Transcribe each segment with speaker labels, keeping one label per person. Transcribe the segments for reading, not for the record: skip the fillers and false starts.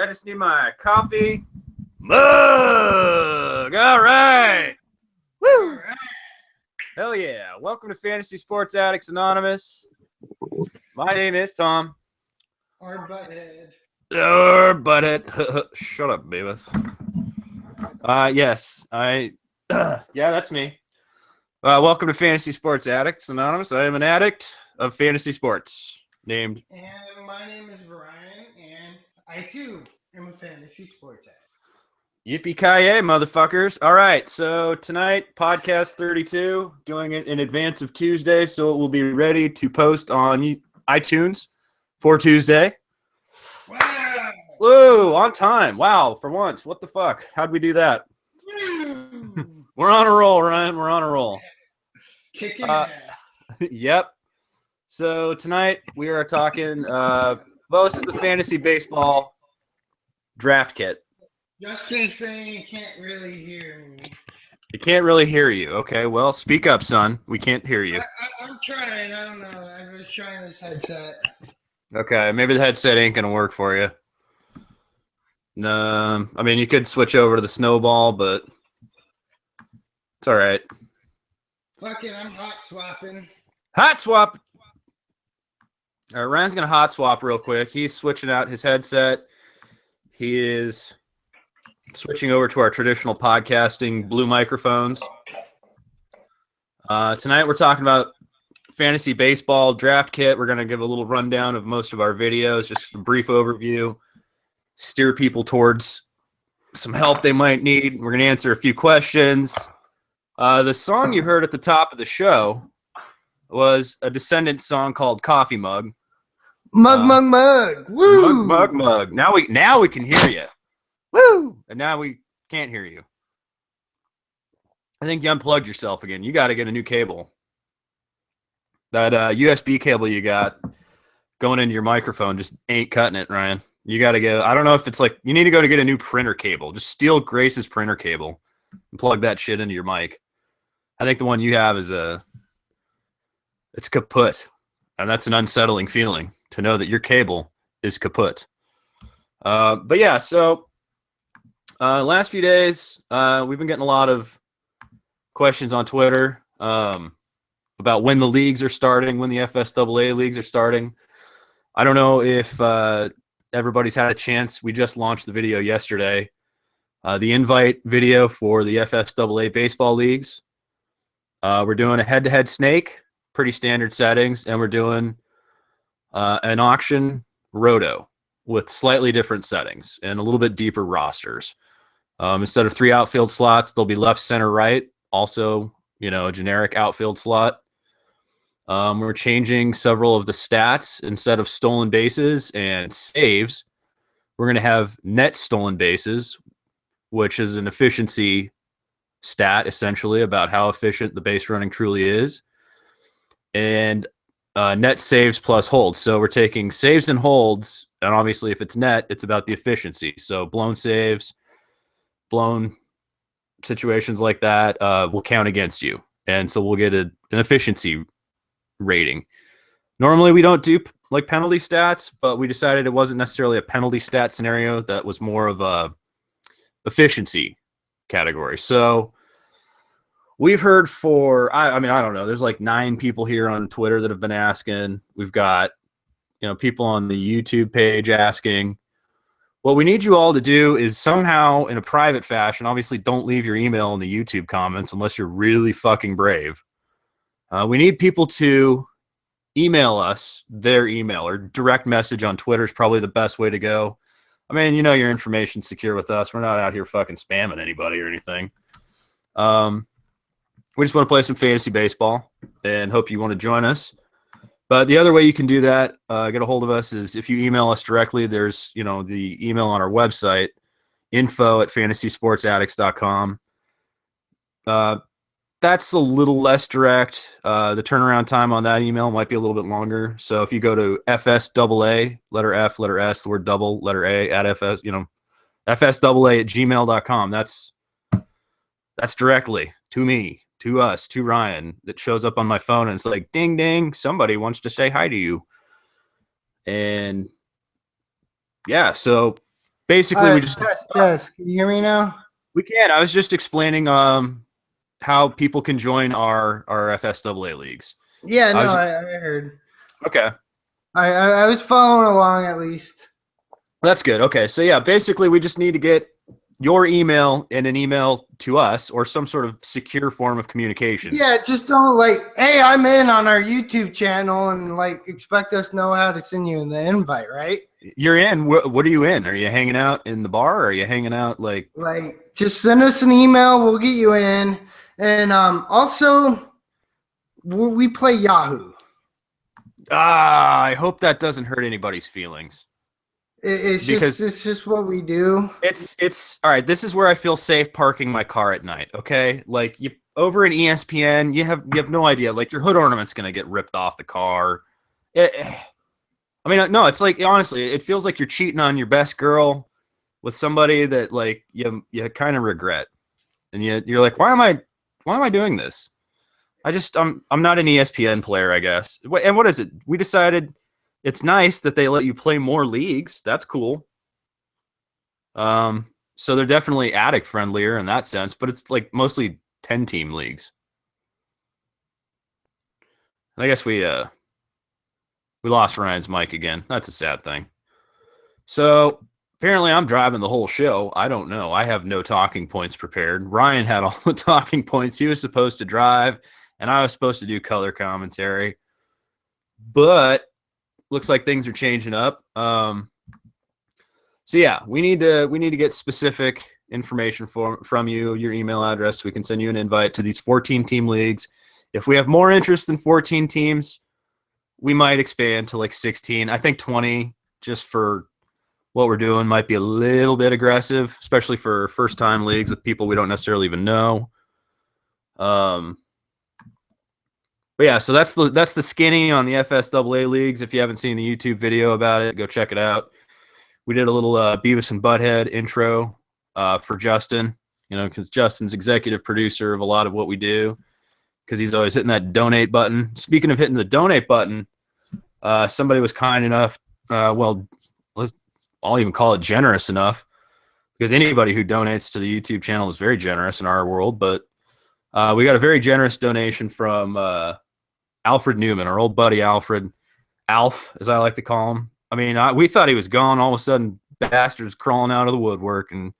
Speaker 1: just need my coffee mug. All right. Woo. Hell yeah. Welcome to Fantasy Sports Addicts Anonymous. My name is Tom.
Speaker 2: Our butthead.
Speaker 1: Shut up, Beavis. Yes. Yeah, that's me. Welcome to Fantasy Sports Addicts Anonymous. I am an addict of fantasy sports named.
Speaker 2: And my name is Brian, and I too am a fantasy sports addict.
Speaker 1: Yippee-ki-yay, motherfuckers. All right, so tonight, podcast 32, doing it in advance of Tuesday, so it will be ready to post on iTunes for Tuesday.
Speaker 2: Wow!
Speaker 1: Woo, on time. Wow, for once. What the fuck? How'd we do that? We're on a roll, Ryan. We're on a roll.
Speaker 2: Kicking ass.
Speaker 1: Yep. So tonight, we are talking, this is the fantasy baseball draft kit.
Speaker 2: Justin's saying he can't really hear me.
Speaker 1: He can't really hear you. Okay, well, speak up, son. We can't hear you.
Speaker 2: I'm trying. I don't know. I was trying this headset.
Speaker 1: Okay, maybe the headset ain't going to work for you. No, I mean, you could switch over to the snowball, but it's all right.
Speaker 2: Fuck it, I'm hot swapping.
Speaker 1: Hot swap! All right, Ryan's going to hot swap real quick. He's switching out his headset. He is switching over to our traditional podcasting blue microphones. Tonight we're talking about fantasy baseball draft kit. We're going to give a little rundown of most of our videos, just a brief overview, steer people towards some help they might need. We're going to answer a few questions. The song you heard at the top of the show was a Descendants song called Coffee Mug.
Speaker 2: Mug. Woo!
Speaker 1: Mug. Now we can hear you. Woo! And now we can't hear you. I think you unplugged yourself again. You got to get a new cable. That USB cable you got going into your microphone just ain't cutting it, Ryan. You got to go. I don't know if it's like you need to go to get a new printer cable. Just steal Grace's printer cable and plug that shit into your mic. I think the one you have is it's kaput. And that's an unsettling feeling to know that your cable is kaput. But yeah, so last few days, we've been getting a lot of questions on Twitter about when the leagues are starting, when the FSAA leagues are starting. I don't know if everybody's had a chance. We just launched the video yesterday. The invite video for the FSAA baseball leagues. We're doing a head-to-head snake, pretty standard settings, and we're doing an auction roto with slightly different settings and a little bit deeper rosters. Instead of 3 outfield slots, there'll be left, center, right. Also, a generic outfield slot. We're changing several of the stats. Instead of stolen bases and saves, we're going to have net stolen bases, which is an efficiency stat, essentially, about how efficient the base running truly is. And net saves plus holds. So we're taking saves and holds, and obviously if it's net, it's about the efficiency. So blown saves, blown situations like that will count against you. And so we'll get an efficiency rating. Normally we don't do like penalty stats, but we decided it wasn't necessarily a penalty stat scenario. That was more of a efficiency category. So we've heard I don't know. There's like 9 people here on Twitter that have been asking. We've got, people on the YouTube page asking. What we need you all to do is somehow in a private fashion, obviously don't leave your email in the YouTube comments unless you're really fucking brave. We need people to email us their email or direct message on Twitter is probably the best way to go. I mean, your information's secure with us. We're not out here fucking spamming anybody or anything. We just want to play some fantasy baseball and hope you want to join us. But the other way you can do that, get a hold of us, is if you email us directly. There's, the email on our website, info@fantasysportsaddicts.com. That's a little less direct. The turnaround time on that email might be a little bit longer. So if you go to FSAA, letter F, letter S, the word double, letter A, at FS, FSAA@gmail.com. That's directly to me. To us, to Ryan, that shows up on my phone and it's like, ding, ding, somebody wants to say hi to you. And yeah, so basically
Speaker 2: All
Speaker 1: we
Speaker 2: right,
Speaker 1: just
Speaker 2: test. Can you hear me now?
Speaker 1: we can. I was just explaining how people can join our FSAA leagues.
Speaker 2: Yeah,
Speaker 1: I
Speaker 2: no,
Speaker 1: was
Speaker 2: I heard.
Speaker 1: okay.
Speaker 2: I was following along at least.
Speaker 1: That's good. Okay. So yeah, basically we just need to get your email and an email to us or some sort of secure form of communication.
Speaker 2: Yeah, just don't like, hey, I'm in on our YouTube channel and like expect us to know how to send you the invite, right?
Speaker 1: You're in. What are you in? Are you hanging out in the bar? Or are you hanging out like?
Speaker 2: Like, just send us an email. We'll get you in. And also, we play Yahoo.
Speaker 1: I hope that doesn't hurt anybody's feelings because
Speaker 2: It's just what we do.
Speaker 1: it's all right. This is where I feel safe parking my car at night. Okay, like you over in ESPN, you have no idea. Like your hood ornament's gonna get ripped off the car. I mean, no, it's like honestly, it feels like you're cheating on your best girl with somebody that like you kind of regret, and you're like, why am I doing this? I'm not an ESPN player, I guess. And what is it? We decided it's nice that they let you play more leagues. That's cool. So they're definitely addict friendlier in that sense, but it's like mostly 10-team leagues. And I guess we lost Ryan's mic again. That's a sad thing. So apparently I'm driving the whole show. I don't know. I have no talking points prepared. Ryan had all the talking points. He was supposed to drive, and I was supposed to do color commentary. But looks like things are changing up. So yeah, we need to get specific information from you, your email address, so we can send you an invite to these 14-team leagues. If we have more interest than 14 teams, we might expand to like 16. I think 20, just for what we're doing, might be a little bit aggressive, especially for first-time leagues with people we don't necessarily even know. But yeah, so that's the skinny on the FSAA leagues. If you haven't seen the YouTube video about it, go check it out. We did a little Beavis and Butthead intro for Justin, because Justin's executive producer of a lot of what we do, because he's always hitting that donate button. Speaking of hitting the donate button, somebody was kind enough, I'll even call it generous enough, because anybody who donates to the YouTube channel is very generous in our world, but we got a very generous donation from Alfred Newman, our old buddy Alfred, Alf, as I like to call him. I mean, we thought he was gone. All of a sudden, bastards crawling out of the woodwork and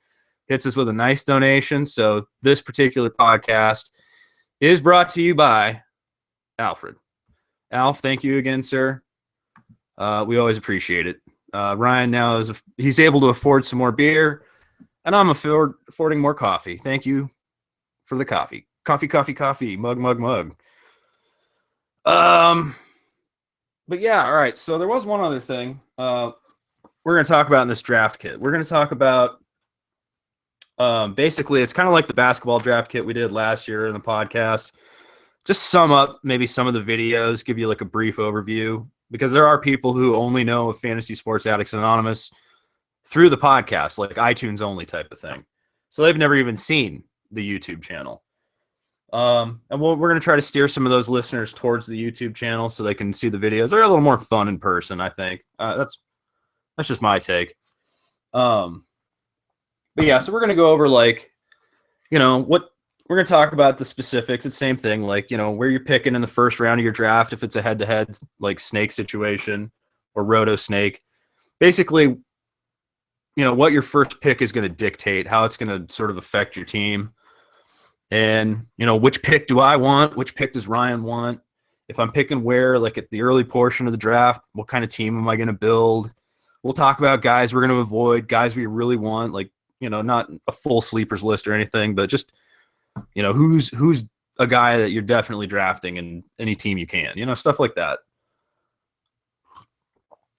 Speaker 1: hits us with a nice donation. So this particular podcast is brought to you by Alfred. Alf, thank you again, sir. We always appreciate it. Ryan now he's able to afford some more beer, and I'm affording more coffee. Thank you for the coffee. Coffee. Mug. But yeah, all right. So there was one other thing we're going to talk about in this draft kit. We're going to talk about basically it's kind of like the basketball draft kit we did last year in the podcast. Just sum up maybe some of the videos, give you like a brief overview, because there are people who only know of Fantasy Sports Addicts Anonymous through the podcast, like iTunes only type of thing. So they've never even seen the YouTube channel. And we're going to try to steer some of those listeners towards the YouTube channel so they can see the videos. They're a little more fun in person, I think. That's just my take. But yeah, so we're going to go over what we're going to talk about the specifics. It's the same thing, like, where you're picking in the first round of your draft, if it's a head-to-head like snake situation or roto snake. Basically, what your first pick is going to dictate, how it's going to sort of affect your team. And, which pick do I want? Which pick does Ryan want? If I'm picking where, like at the early portion of the draft, what kind of team am I going to build? We'll talk about guys we're going to avoid, guys we really want, like, not a full sleepers list or anything, but just, who's a guy that you're definitely drafting in any team you can, stuff like that.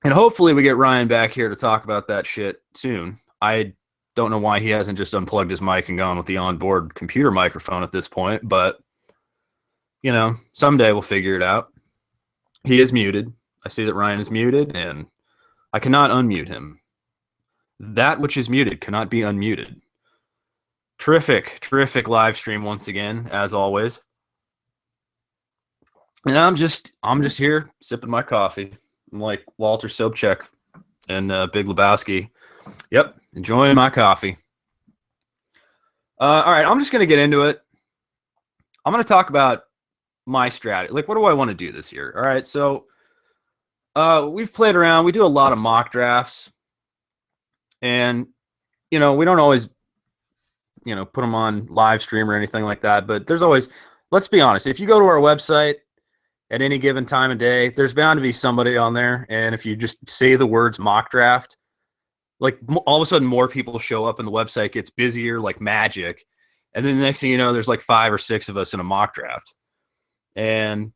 Speaker 1: And hopefully we get Ryan back here to talk about that shit soon. I don't know why he hasn't just unplugged his mic and gone with the onboard computer microphone at this point, but someday we'll figure it out. He is muted. I see that Ryan is muted, and I cannot unmute him. That which is muted cannot be unmuted. Terrific live stream once again, as always. And I'm just here sipping my coffee. I'm like Walter Sobchak and Big Lebowski. Yep, enjoying my coffee. All right, I'm just going to get into it. I'm going to talk about my strategy. Like, what do I want to do this year? All right, so we've played around. We do a lot of mock drafts, and we don't always put them on live stream or anything like that. But there's always, let's be honest, if you go to our website at any given time of day, there's bound to be somebody on there, and if you just say the words mock draft, like all of a sudden more people show up and the website gets busier like magic. And then the next thing you know, there's like 5 or 6 of us in a mock draft. And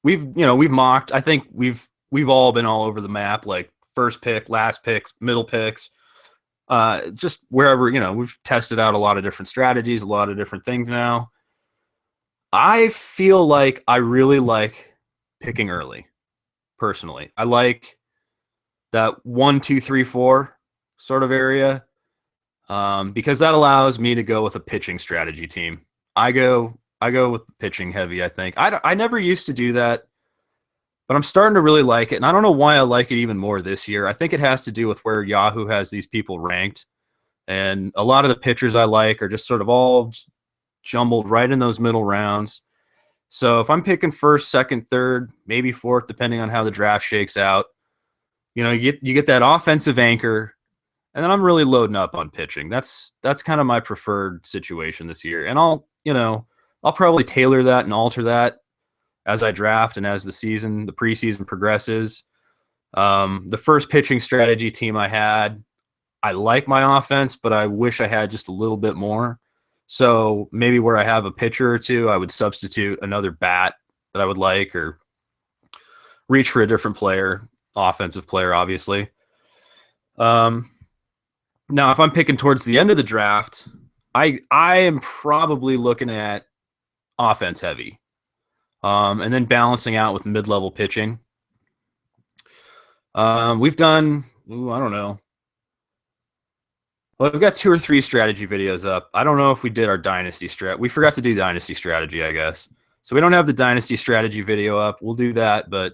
Speaker 1: we've mocked. I think we've all been all over the map, like first pick, last picks, middle picks, just wherever, we've tested out a lot of different strategies, a lot of different things now. I feel like I really like picking early, personally. I like that 1, 2, 3, 4 sort of area, because that allows me to go with a pitching strategy team. I go with the pitching heavy. I think I never used to do that, but I'm starting to really like it, and I don't know why I like it even more this year. I think it has to do with where Yahoo has these people ranked, and a lot of the pitchers I like are just sort of all just jumbled right in those middle rounds. So if I'm picking first, second, third, maybe fourth, depending on how the draft shakes out, you get that offensive anchor, and then I'm really loading up on pitching. That's kind of my preferred situation this year. And I'll probably tailor that and alter that as I draft and as the preseason progresses. The first pitching strategy team I had, I like my offense, but I wish I had just a little bit more. So maybe where I have a pitcher or two, I would substitute another bat that I would like, or reach for a different player, offensive player, obviously. Now, if I'm picking towards the end of the draft, I am probably looking at offense heavy, and then balancing out with mid-level pitching. We've done, I don't know. Well, we've got 2 or 3 strategy videos up. I don't know if we did our dynasty strat. We forgot to do dynasty strategy, I guess. So we don't have the dynasty strategy video up. We'll do that, but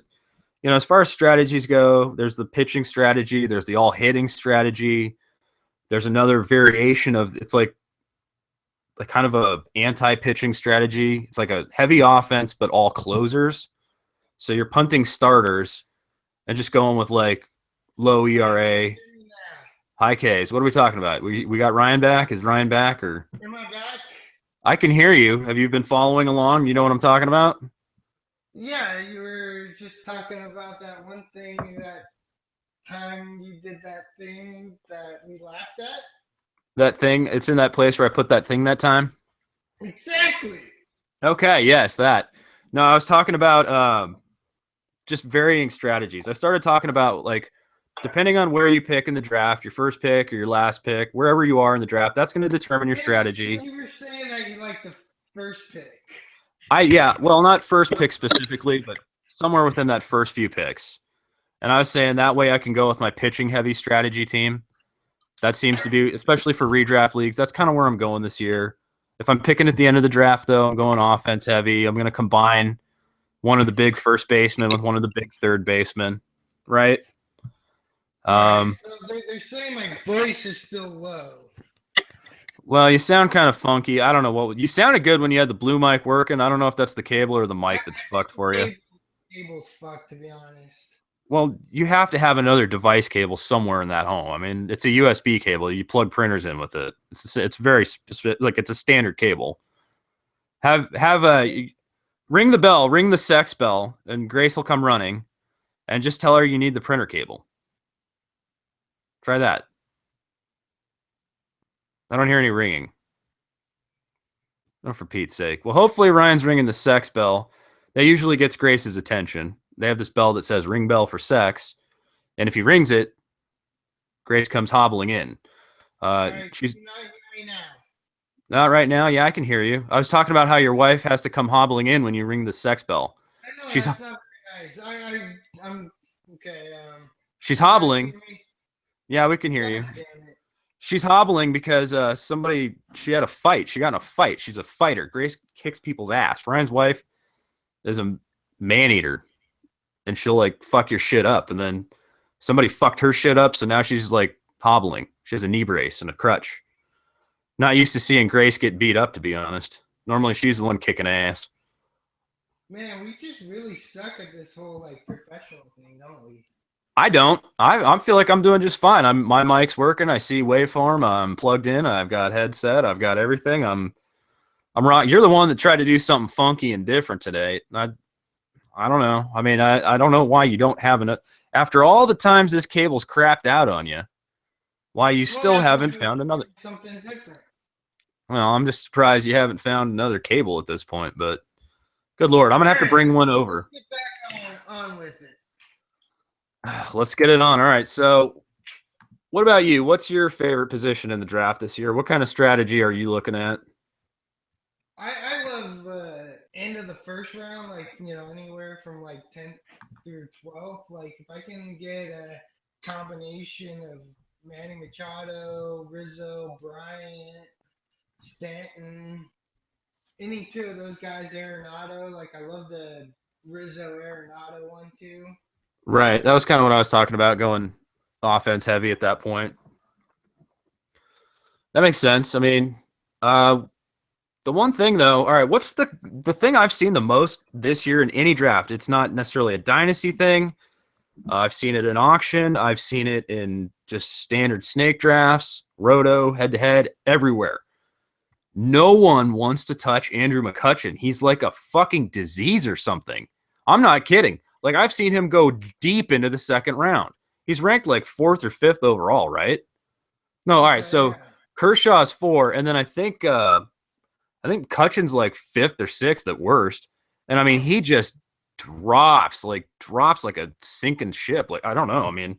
Speaker 1: as far as strategies go, there's the pitching strategy, there's the all hitting strategy. There's another variation of, it's like kind of a anti-pitching strategy. It's like a heavy offense, but all closers. So you're punting starters and just going with like low ERA, high Ks. What are we talking about? We got Ryan back. Is Ryan back, or?
Speaker 2: Am I back?
Speaker 1: I can hear you. Have you been following along? You know what I'm talking about?
Speaker 2: Yeah, you were just talking about that one thing, that time you did that thing that we laughed at.
Speaker 1: That thing, it's in that place where I put that thing that time?
Speaker 2: Exactly.
Speaker 1: Okay, yes, that. No, I was talking about just varying strategies. I started talking about, like, depending on where you pick in the draft, your first pick or your last pick, wherever you are in the draft, that's going to determine your strategy.
Speaker 2: You were saying that you like the first pick.
Speaker 1: Well, not first pick specifically, but somewhere within that first few picks. And I was saying that way I can go with my pitching heavy strategy team. That seems to be, especially for redraft leagues, that's kind of where I'm going this year. If I'm picking at the end of the draft, though, I'm going offense heavy. I'm going to combine one of the big first basemen with one of the big third basemen, right?
Speaker 2: So they're saying my voice is still low.
Speaker 1: Well, you sound kind of funky. I don't know what you sounded good when you had the blue mic working. I don't know if that's the cable or the mic that's fucked for you.
Speaker 2: Cable's fucked, to be honest.
Speaker 1: Well, you have to have another device cable somewhere in that home. I mean, it's a USB cable. You plug printers in with it. It's very specific, like it's a standard cable. Have a ring the bell, ring the sex bell, and Grace will come running, and just tell her you need the printer cable. Try that. I don't hear any ringing. Oh, for Pete's sake. Well, hopefully Ryan's ringing the sex bell. That usually gets Grace's attention. They have this bell that says ring bell for sex. And if he rings it, Grace comes hobbling in. She's
Speaker 2: not hearing me now.
Speaker 1: Not right now. Yeah, I can hear you. I was talking about how your wife has to come hobbling in when you ring the sex bell.
Speaker 2: I know,
Speaker 1: She's
Speaker 2: that's not very nice. I'm okay.
Speaker 1: She's hobbling. Yeah, we can hear you. She's hobbling because she had a fight. She got in a fight. She's a fighter. Grace kicks people's ass. Ryan's wife is a man eater, and she'll like fuck your shit up, and then Somebody fucked her shit up, so now she's like hobbling. She has a knee brace and a crutch. Not used to seeing Grace get beat up, to be honest. Normally she's the one kicking ass.
Speaker 2: Man, we just really suck at this whole like professional thing, don't we?
Speaker 1: I don't. I feel like I'm doing just fine. My mic's working. I see waveform. I'm plugged in. I've got headset. I've got everything. I'm wrong. You're the one that tried to do something funky and different today. I don't know. I mean, I don't know why you don't have enough. After all the times this cable's crapped out on you, why you
Speaker 2: Well,
Speaker 1: still
Speaker 2: that's why
Speaker 1: haven't
Speaker 2: we
Speaker 1: found another.
Speaker 2: something different.
Speaker 1: Well, I'm just surprised you haven't found another cable at this point. But good Lord, I'm gonna
Speaker 2: All
Speaker 1: have to
Speaker 2: right,
Speaker 1: bring one
Speaker 2: let's
Speaker 1: over.
Speaker 2: get back on with it.
Speaker 1: Let's get it on. All right. So, what about you? What's your favorite position in the draft this year? What kind of strategy are you looking at?
Speaker 2: I love the end of the first round, like anywhere from like 10th through 12th. Like if I can get a combination of Manny Machado, Rizzo, Bryant, Stanton, any two of those guys, Arenado. Like I love the Rizzo Arenado one too.
Speaker 1: Right. That was kind of what I was talking about, going offense heavy at that point. That makes sense. I mean, uh, the one thing though, all right, what's the thing I've seen the most this year in any draft? It's not necessarily a dynasty thing. I've seen it in auction. I've seen it in just standard snake drafts, roto, head to head, everywhere. No one wants to touch Andrew McCutchen. He's like a fucking disease or something. I'm not kidding. Like I've seen him go deep into the second round. He's ranked like fourth or fifth overall, right? No, all right.
Speaker 2: Okay,
Speaker 1: So
Speaker 2: yeah.
Speaker 1: Kershaw's four, and then I think Cutchin's like fifth or sixth at worst. And I mean, he just drops like a sinking ship. Like I don't know. I mean,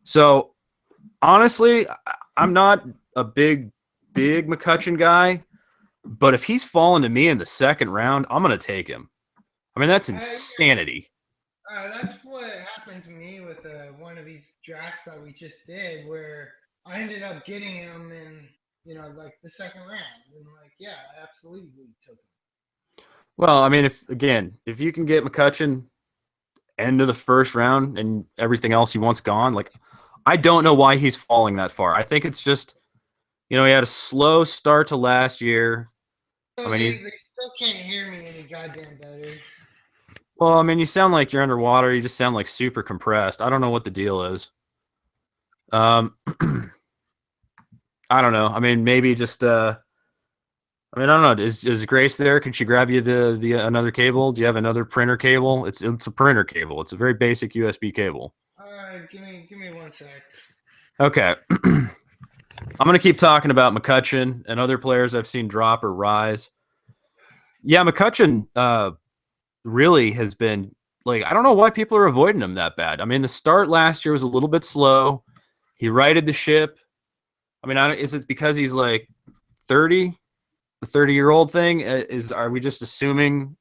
Speaker 1: so honestly, I'm not a big McCutchen guy, but if he's falling to me in the second round, I'm gonna take him. I mean, that's
Speaker 2: Yeah.
Speaker 1: insanity.
Speaker 2: That's what happened to me with one of these drafts that we just did, where I ended up getting him in, like the second round, and like, yeah, I absolutely took him.
Speaker 1: Well, I mean, if you can get McCutchen end of the first round and everything else he wants gone, like I don't know why he's falling that far. I think it's just he had a slow start to last year. I
Speaker 2: So
Speaker 1: mean,
Speaker 2: they,
Speaker 1: he's
Speaker 2: they still can't hear me any goddamn better.
Speaker 1: well, I mean, you sound like you're underwater. You just sound like super compressed. I don't know what the deal is. Um, I don't know. I mean, maybe just I mean, I don't know. Is Grace there? Can she grab you the another cable? Do you have another printer cable? It's a printer cable. It's a very basic USB cable.
Speaker 2: Give me 1 sec.
Speaker 1: Okay. I'm gonna keep talking about McCutchen and other players I've seen drop or rise. Yeah, McCutchen really has been like I don't know why people are avoiding him that bad. I mean, the start last year was a little bit slow. He righted the ship. I mean, is it because he's like 30? The 30-year-old thing is are we just assuming,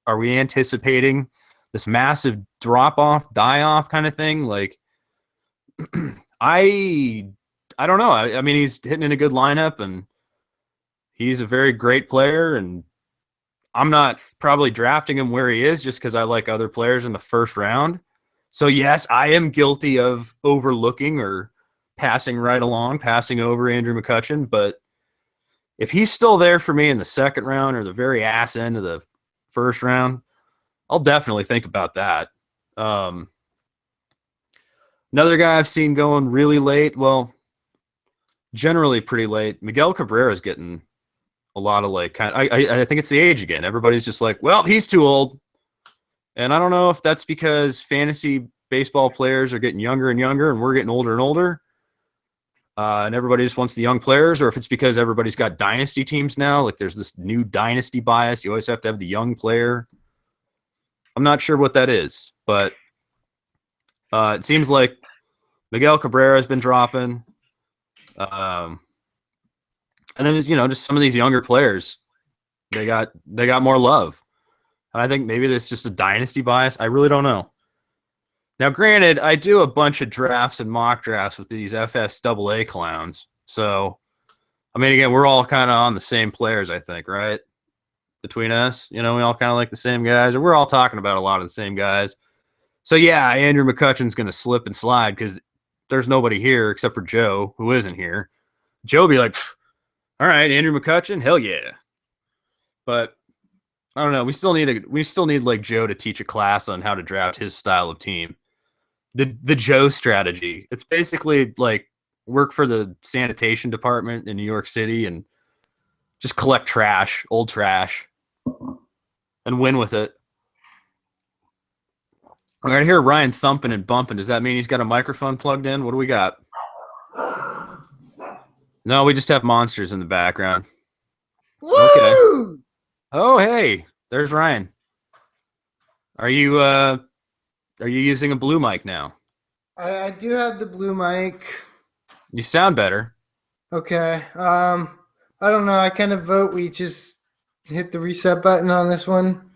Speaker 1: are we anticipating this massive drop off, die off kind of thing? Like I I don't know. I mean, he's hitting in a good lineup and he's a very great player and I'm not probably drafting him where he is just because I like other players in the first round. So yes, I am guilty of overlooking or passing right along, passing over Andrew McCutchen, but if he's still there for me in the second round or the very ass end of the first round, I'll definitely think about that. Um, Another guy I've seen going really late, well, generally pretty late. Miguel Cabrera is getting a lot of like kind. I think it's the age again. Everybody's just like, well, he's too old, and I don't know if that's because fantasy baseball players are getting younger and younger, and we're getting older and older, and everybody just wants the young players, or if it's because everybody's got dynasty teams now. Like there's this new dynasty bias. You always have to have the young player. I'm not sure what that is, but it seems like Miguel Cabrera has been dropping. Um, and then just some of these younger players, they got more love. And I think maybe there's just a dynasty bias. I really don't know. Now, granted, I do a bunch of drafts and mock drafts with these FSAA clowns. So, I mean, again, we're all kind of on the same players, I think, right? Between us, we all kind of like the same guys, or we're all talking about a lot of the same guys. So yeah, Andrew McCutcheon's going to slip and slide because there's nobody here except for Joe, who isn't here. Joe be like, all right, Andrew McCutcheon, hell yeah. But I don't know. We still need like Joe to teach a class on how to draft his style of team. The Joe strategy. It's basically like work for the sanitation department in New York City and just collect trash, old trash, and win with it. I hear Ryan thumping and bumping. Does that mean he's got a microphone plugged in? What do we got? No, we just have monsters in the background.
Speaker 2: Woo!
Speaker 1: Okay. Oh, hey, there's Ryan. Are you using a blue mic now?
Speaker 2: I do have the blue mic.
Speaker 1: You sound better.
Speaker 2: Okay. I don't know. I kind of vote we just hit the reset button on this one.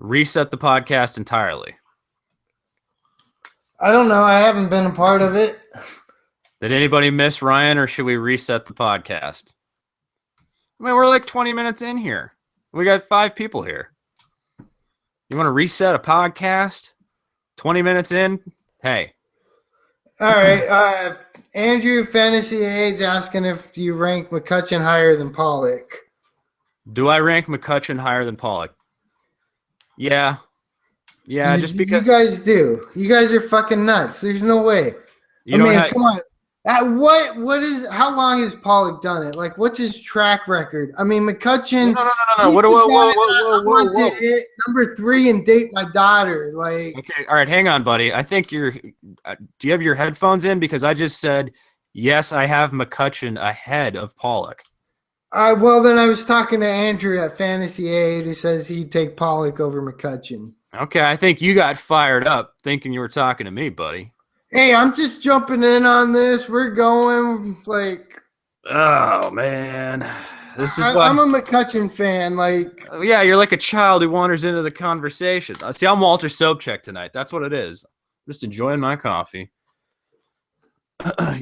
Speaker 1: Reset the podcast entirely.
Speaker 2: I don't know. I haven't been a part of it.
Speaker 1: Did anybody miss Ryan, or should we reset the podcast? I mean, we're like 20 minutes in here. We got 5 people here. You want to reset a podcast? 20 minutes in? Hey.
Speaker 2: All right. Andrew Fantasy AIDS asking if you rank McCutcheon higher than Pollock.
Speaker 1: Do I rank McCutcheon higher than Pollock? Yeah. Yeah, just because
Speaker 2: you guys do. You guys are fucking nuts. There's no way. Come on. How long has Pollock done it? Like, what's his track record? I mean, McCutcheon.
Speaker 1: No. Whoa.
Speaker 2: Hit number 3 and date my daughter. Like,
Speaker 1: okay, all right, hang on, buddy. I think do you have your headphones in? Because I just said, yes, I have McCutcheon ahead of Pollock.
Speaker 2: Well, then I was talking to Andrew at Fantasy Aid who says he'd take Pollock over McCutcheon.
Speaker 1: Okay, I think you got fired up thinking you were talking to me, buddy.
Speaker 2: Hey, I'm just jumping in on this. We're going like.
Speaker 1: Oh man, this is why
Speaker 2: I'm a McCutcheon fan. Like,
Speaker 1: yeah, you're like a child who wanders into the conversation. See, I'm Walter Sobchak tonight. That's what it is. Just enjoying my coffee.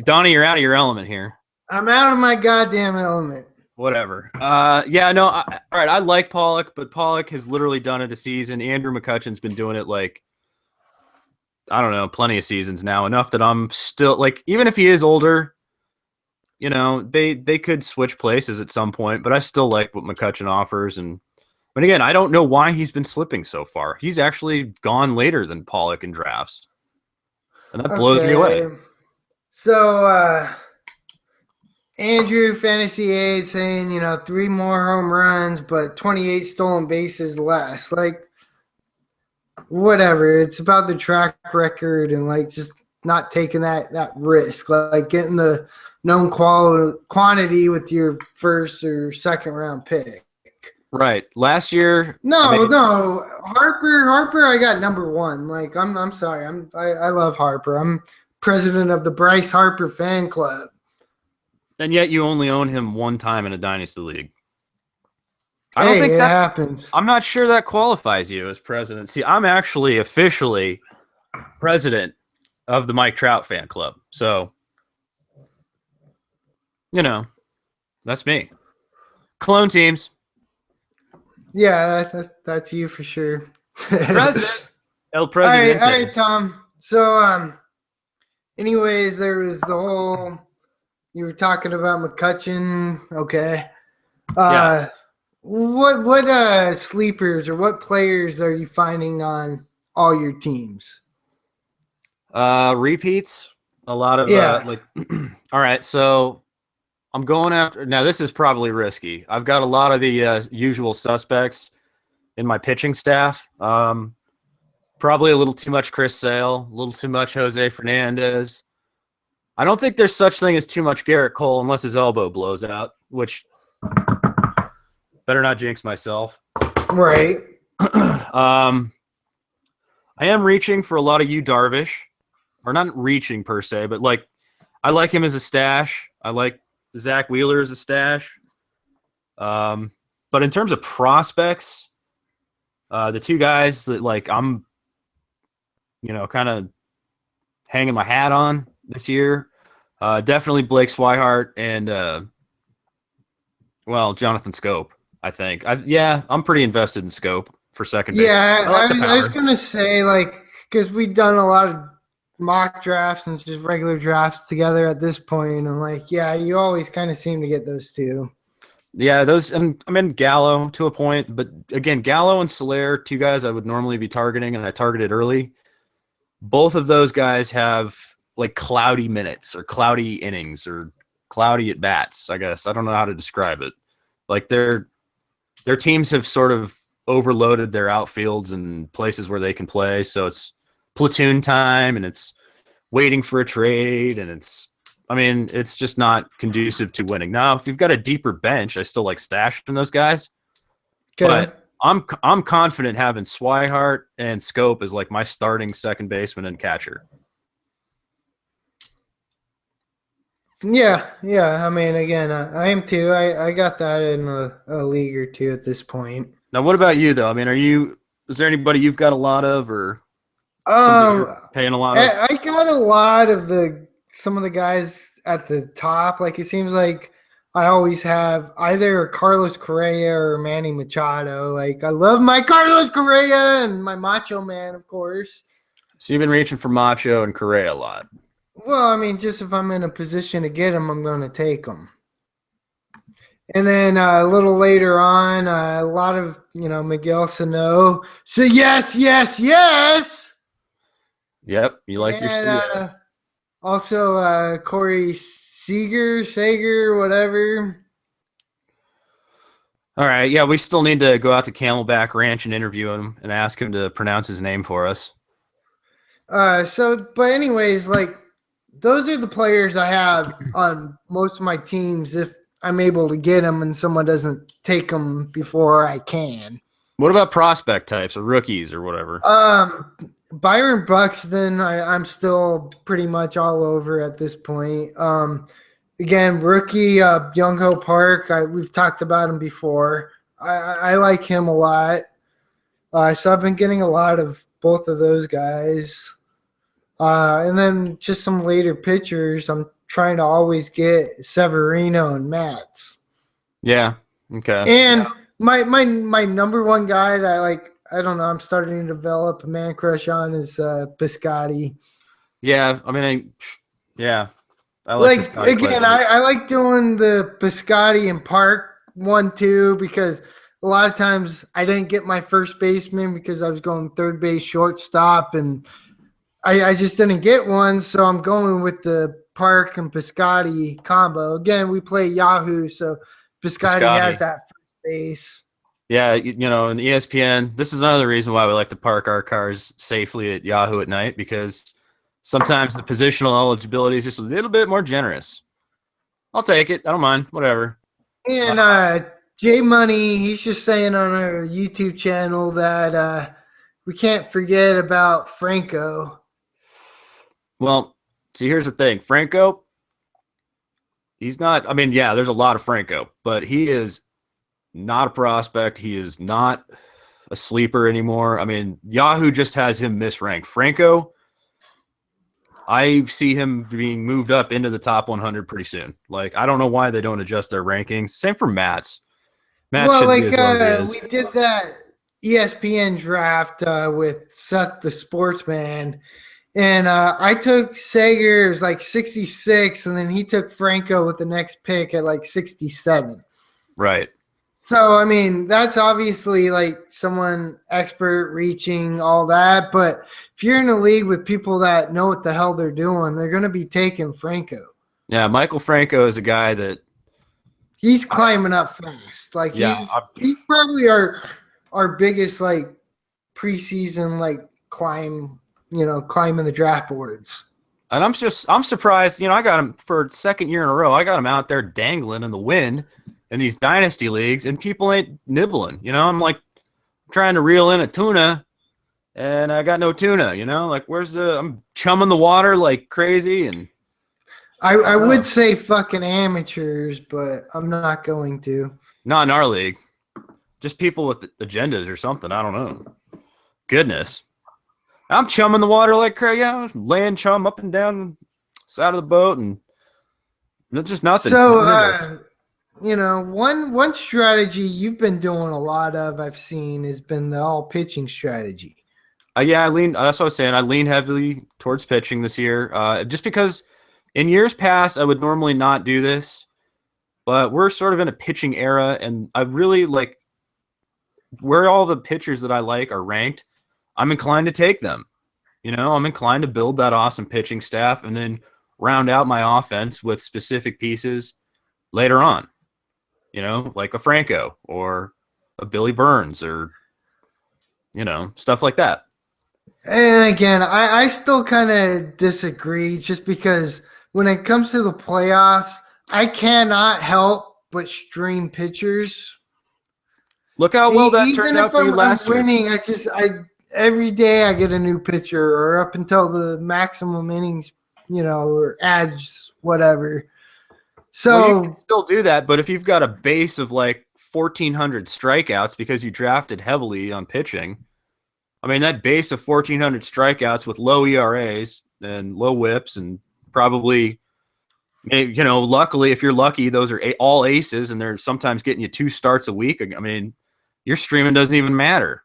Speaker 1: Donnie, you're out of your element here.
Speaker 2: I'm out of my goddamn element.
Speaker 1: Whatever. Yeah, no. All right, I like Pollock, but Pollock has literally done it a season. Andrew McCutcheon's been doing it like, I don't know, plenty of seasons now. Enough that I'm still like, even if he is older, you know, they could switch places at some point. But I still like what McCutcheon offers. But again, I don't know why he's been slipping so far. He's actually gone later than Pollock in drafts, and that blows me away.
Speaker 2: So. Andrew Fantasy Aid saying, 3 more home runs, but 28 stolen bases less. Like, whatever. It's about the track record and, like, just not taking that risk. Like, getting the known quantity with your first or second round pick.
Speaker 1: Right. Last year.
Speaker 2: No. Harper, I got number 1. Like, I'm sorry. I love Harper. I'm president of the Bryce Harper fan club.
Speaker 1: And yet you only own him one time in a dynasty league.
Speaker 2: I don't think that happens.
Speaker 1: I'm not sure that qualifies you as president. See, I'm actually officially president of the Mike Trout fan club. So, that's me. Clone teams.
Speaker 2: Yeah, that's you for sure.
Speaker 1: President. El Presidente.
Speaker 2: All right, Tom. So, anyways, there was the whole... You were talking about McCutcheon, okay?
Speaker 1: Yeah.
Speaker 2: What sleepers or what players are you finding on all your teams?
Speaker 1: Repeats. A lot of all right, so I'm going after now. This is probably risky. I've got a lot of the usual suspects in my pitching staff. Probably a little too much Chris Sale, a little too much Jose Fernandez. I don't think there's such thing as too much Garrett Cole unless his elbow blows out, which better not jinx myself.
Speaker 2: Right.
Speaker 1: I am reaching for a lot of Yu Darvish, or not reaching per se, but like I like him as a stash. I like Zach Wheeler as a stash. But in terms of prospects, the 2 guys that like I'm, kind of hanging my hat on this year, definitely Blake Swihart and Jonathan Scope. I think. I'm pretty invested in Scope for second base.
Speaker 2: Yeah,
Speaker 1: I like the
Speaker 2: I was
Speaker 1: power.
Speaker 2: gonna say like because we've done a lot of mock drafts and just regular drafts together at this point, and I'm like, yeah, you always kind of seem to get those two.
Speaker 1: Yeah, those. And I'm in Gallo to a point, but again, Gallo and Soler, two guys I would normally be targeting, and I targeted early. Both of those guys have like cloudy minutes or cloudy innings or cloudy at bats. I guess I don't know how to describe it. Like their teams have sort of overloaded their outfields and places where they can play, so it's platoon time and it's waiting for a trade, and it's just not conducive to winning. Now, if you've got a deeper bench, I still like stashing those guys,
Speaker 2: Okay.
Speaker 1: but I'm confident having Swihart and Scope as like my starting second baseman and catcher.
Speaker 2: Yeah, yeah. I mean, again, I am too. I got that in a league or two at this point.
Speaker 1: Now, what about you though? I mean, is there anybody you've got a lot of, or somebody
Speaker 2: Um,
Speaker 1: you're paying a lot of?
Speaker 2: I got a lot of some of the guys at the top. Like it seems like I always have either Carlos Correa or Manny Machado. Like I love my Carlos Correa and my Macho Man, of course.
Speaker 1: So you've been reaching for Macho and Correa a lot.
Speaker 2: Well, I mean, just if I'm in a position to get them, I'm going to take them. And then a little later on, a lot of Miguel Sano. So yes, yes, yes.
Speaker 1: Yep, you like your
Speaker 2: And
Speaker 1: CS.
Speaker 2: also Corey Sager, whatever.
Speaker 1: All right, yeah, we still need to go out to Camelback Ranch and interview him and ask him to pronounce his name for us.
Speaker 2: But anyways, like those are the players I have on most of my teams. If I'm able to get them and someone doesn't take them before I can.
Speaker 1: What about prospect types or rookies or whatever?
Speaker 2: Byron Buxton, I'm still pretty much all over at this point. Again, rookie Young Ho Park, we've talked about him before. I like him a lot. So I've been getting a lot of both of those guys. And then just some later pitchers, I'm trying to always get Severino and Mats.
Speaker 1: Yeah. Okay.
Speaker 2: And my number one guy that I don't know, I'm starting to develop a man crush on is Piscotti.
Speaker 1: Yeah. I mean, I like this
Speaker 2: Like
Speaker 1: guy quite a
Speaker 2: again,
Speaker 1: bit.
Speaker 2: I like doing the Piscotti and Park 1-2 because a lot of times I didn't get my first baseman because I was going third base, shortstop, and I just didn't get one. So I'm going with the Park and Piscotti combo. Again, we play Yahoo, so Piscotti has
Speaker 1: Piscotti.
Speaker 2: that first base.
Speaker 1: Yeah, in ESPN, this is another reason why we like to park our cars safely at Yahoo at night, because sometimes the positional eligibility is just a little bit more generous. I'll take it. I don't mind. Whatever.
Speaker 2: And Jay Money, he's just saying on our YouTube channel that we can't forget about Franco.
Speaker 1: Well, see, here's the thing. Franco, he's not, I mean, yeah, there's a lot of Franco, but he is not a prospect. He is not a sleeper anymore. I mean, Yahoo just has him misranked. Franco, I see him being moved up into the top 100 pretty soon. Like, I don't know why they don't adjust their rankings. Same for Matt's. Matt
Speaker 2: Well,
Speaker 1: should
Speaker 2: like
Speaker 1: be as low as he
Speaker 2: we
Speaker 1: is.
Speaker 2: did that ESPN draft with Seth the Sportsman, and I took Sager, it was like 66, and then he took Franco with the next pick at like 67.
Speaker 1: Right.
Speaker 2: So, I mean, that's obviously like someone expert reaching all that. But if you're in a league with people that know what the hell they're doing, they're going to be taking Franco.
Speaker 1: Yeah, Michael Franco is a guy that,
Speaker 2: He's climbing up fast. Like
Speaker 1: yeah,
Speaker 2: he's probably our biggest like preseason like climbing the draft boards.
Speaker 1: and I'm surprised. I got him for second year in a row. I got him out there dangling in the wind in these dynasty leagues, and people ain't nibbling. I'm like trying to reel in a tuna, and I got no tuna. Like I'm chumming the water like crazy, and
Speaker 2: I would say fucking amateurs, but I'm not going to.
Speaker 1: not in our league. Just people with agendas or something. I don't know. Goodness. I'm chumming the water like crazy. Yeah, I'm laying chum up and down the side of the boat, and it's just nothing.
Speaker 2: So one strategy you've been doing a lot of, I've seen, has been the all pitching strategy.
Speaker 1: Yeah, I lean. That's what I was saying. I lean heavily towards pitching this year, just because in years past I would normally not do this, but we're sort of in a pitching era, and I really like where all the pitchers that I like are ranked. I'm inclined to take them. I'm inclined to build that awesome pitching staff and then round out my offense with specific pieces later on. Like a Franco or a Billy Burns or stuff like that.
Speaker 2: And again, I still kind of disagree just because when it comes to the playoffs, I cannot help but stream pitchers.
Speaker 1: Look how well that
Speaker 2: Even
Speaker 1: turned out
Speaker 2: if
Speaker 1: for you
Speaker 2: I'm
Speaker 1: last year.
Speaker 2: winning, I every day I get a new pitcher or up until the maximum innings, or ads, whatever.
Speaker 1: Well, you
Speaker 2: So
Speaker 1: can still do that, but if you've got a base of like 1,400 strikeouts because you drafted heavily on pitching, I mean, that base of 1,400 strikeouts with low ERAs and low whips and probably, luckily, if you're lucky, those are all aces and they're sometimes getting you 2 starts a week. I mean, your streaming doesn't even matter.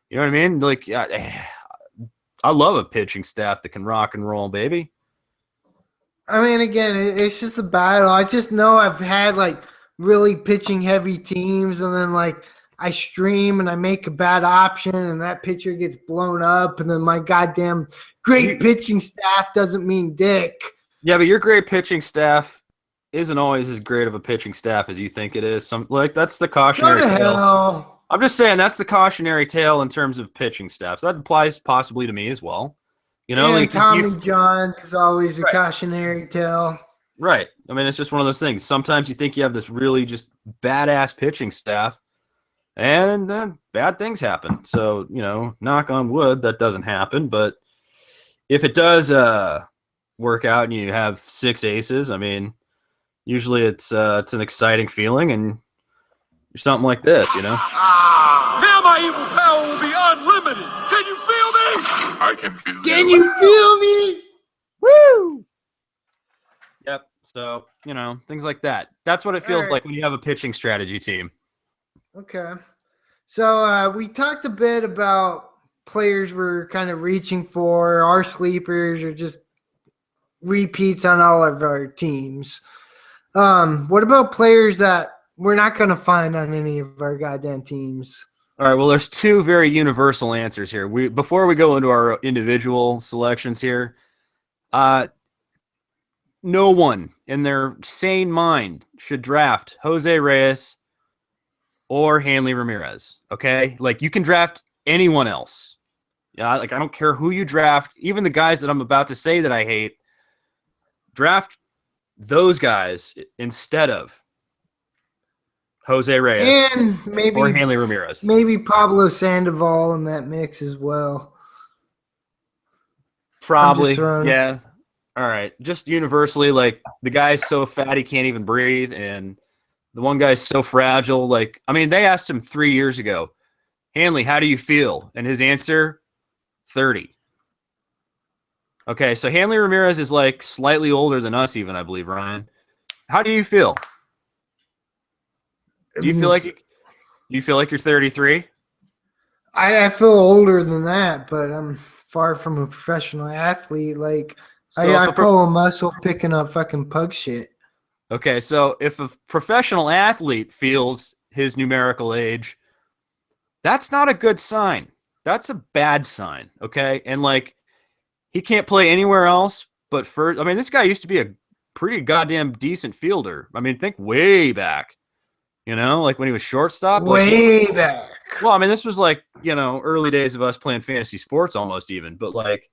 Speaker 1: You know what I mean? Like, I love a pitching staff that can rock and roll, baby.
Speaker 2: I mean, again, it's just a battle. I just know I've had like really pitching heavy teams, and then like I stream and I make a bad option, and that pitcher gets blown up, and then my goddamn great pitching staff doesn't mean dick.
Speaker 1: Yeah, but your great pitching staff isn't always as great of a pitching staff as you think it is. That's the cautionary tale.
Speaker 2: Hell.
Speaker 1: I'm just saying that's the cautionary tale in terms of pitching staff. So that applies possibly to me as well.
Speaker 2: And
Speaker 1: like
Speaker 2: Tommy Johns is always a
Speaker 1: right.
Speaker 2: cautionary tale.
Speaker 1: Right. I mean, it's just one of those things. Sometimes you think you have this really just badass pitching staff, and then bad things happen. So, knock on wood, that doesn't happen. But if it does work out and you have 6 aces, I mean, usually it's an exciting feeling, and you're something like this,
Speaker 3: Now my evil power will be unlimited. Can you feel me? I can feel you.
Speaker 2: Can you feel me?
Speaker 1: Woo! Yep. So, things like that. That's what it feels
Speaker 2: right.
Speaker 1: like when you have a pitching strategy team.
Speaker 2: Okay. So we talked a bit about players we're kind of reaching for, our sleepers, or just repeats on all of our teams. What about players that we're not going to find on any of our goddamn teams?
Speaker 1: All right, well, there's 2 very universal answers here. Before we go into our individual selections here, no one in their sane mind should draft Jose Reyes or Hanley Ramirez, okay? Like, you can draft anyone else. Yeah, like, I don't care who you draft, even the guys that I'm about to say that I hate, draft those guys instead of Jose Reyes
Speaker 2: and maybe
Speaker 1: or Hanley Ramirez.
Speaker 2: Maybe Pablo Sandoval in that mix as well.
Speaker 1: Probably, yeah. All right. Just universally, like, the guy's so fat he can't even breathe, and the one guy's so fragile. Like, I mean, they asked him 3 years ago, Hanley, how do you feel? And his answer, 30. Okay, so Hanley Ramirez is like slightly older than us, even, I believe, Ryan. How do you feel? Do you feel like you're 33?
Speaker 2: I feel older than that, but I'm far from a professional athlete. Like,
Speaker 1: So
Speaker 2: I pull a muscle picking up fucking pug shit.
Speaker 1: Okay, so if a professional athlete feels his numerical age, that's not a good sign. That's a bad sign, okay? And, like, he can't play anywhere else but first. I mean, this guy used to be a pretty goddamn decent fielder. I mean, think way back, like when he was shortstop.
Speaker 2: Way back.
Speaker 1: Well, I mean, this was like, early days of us playing fantasy sports almost even. But, like,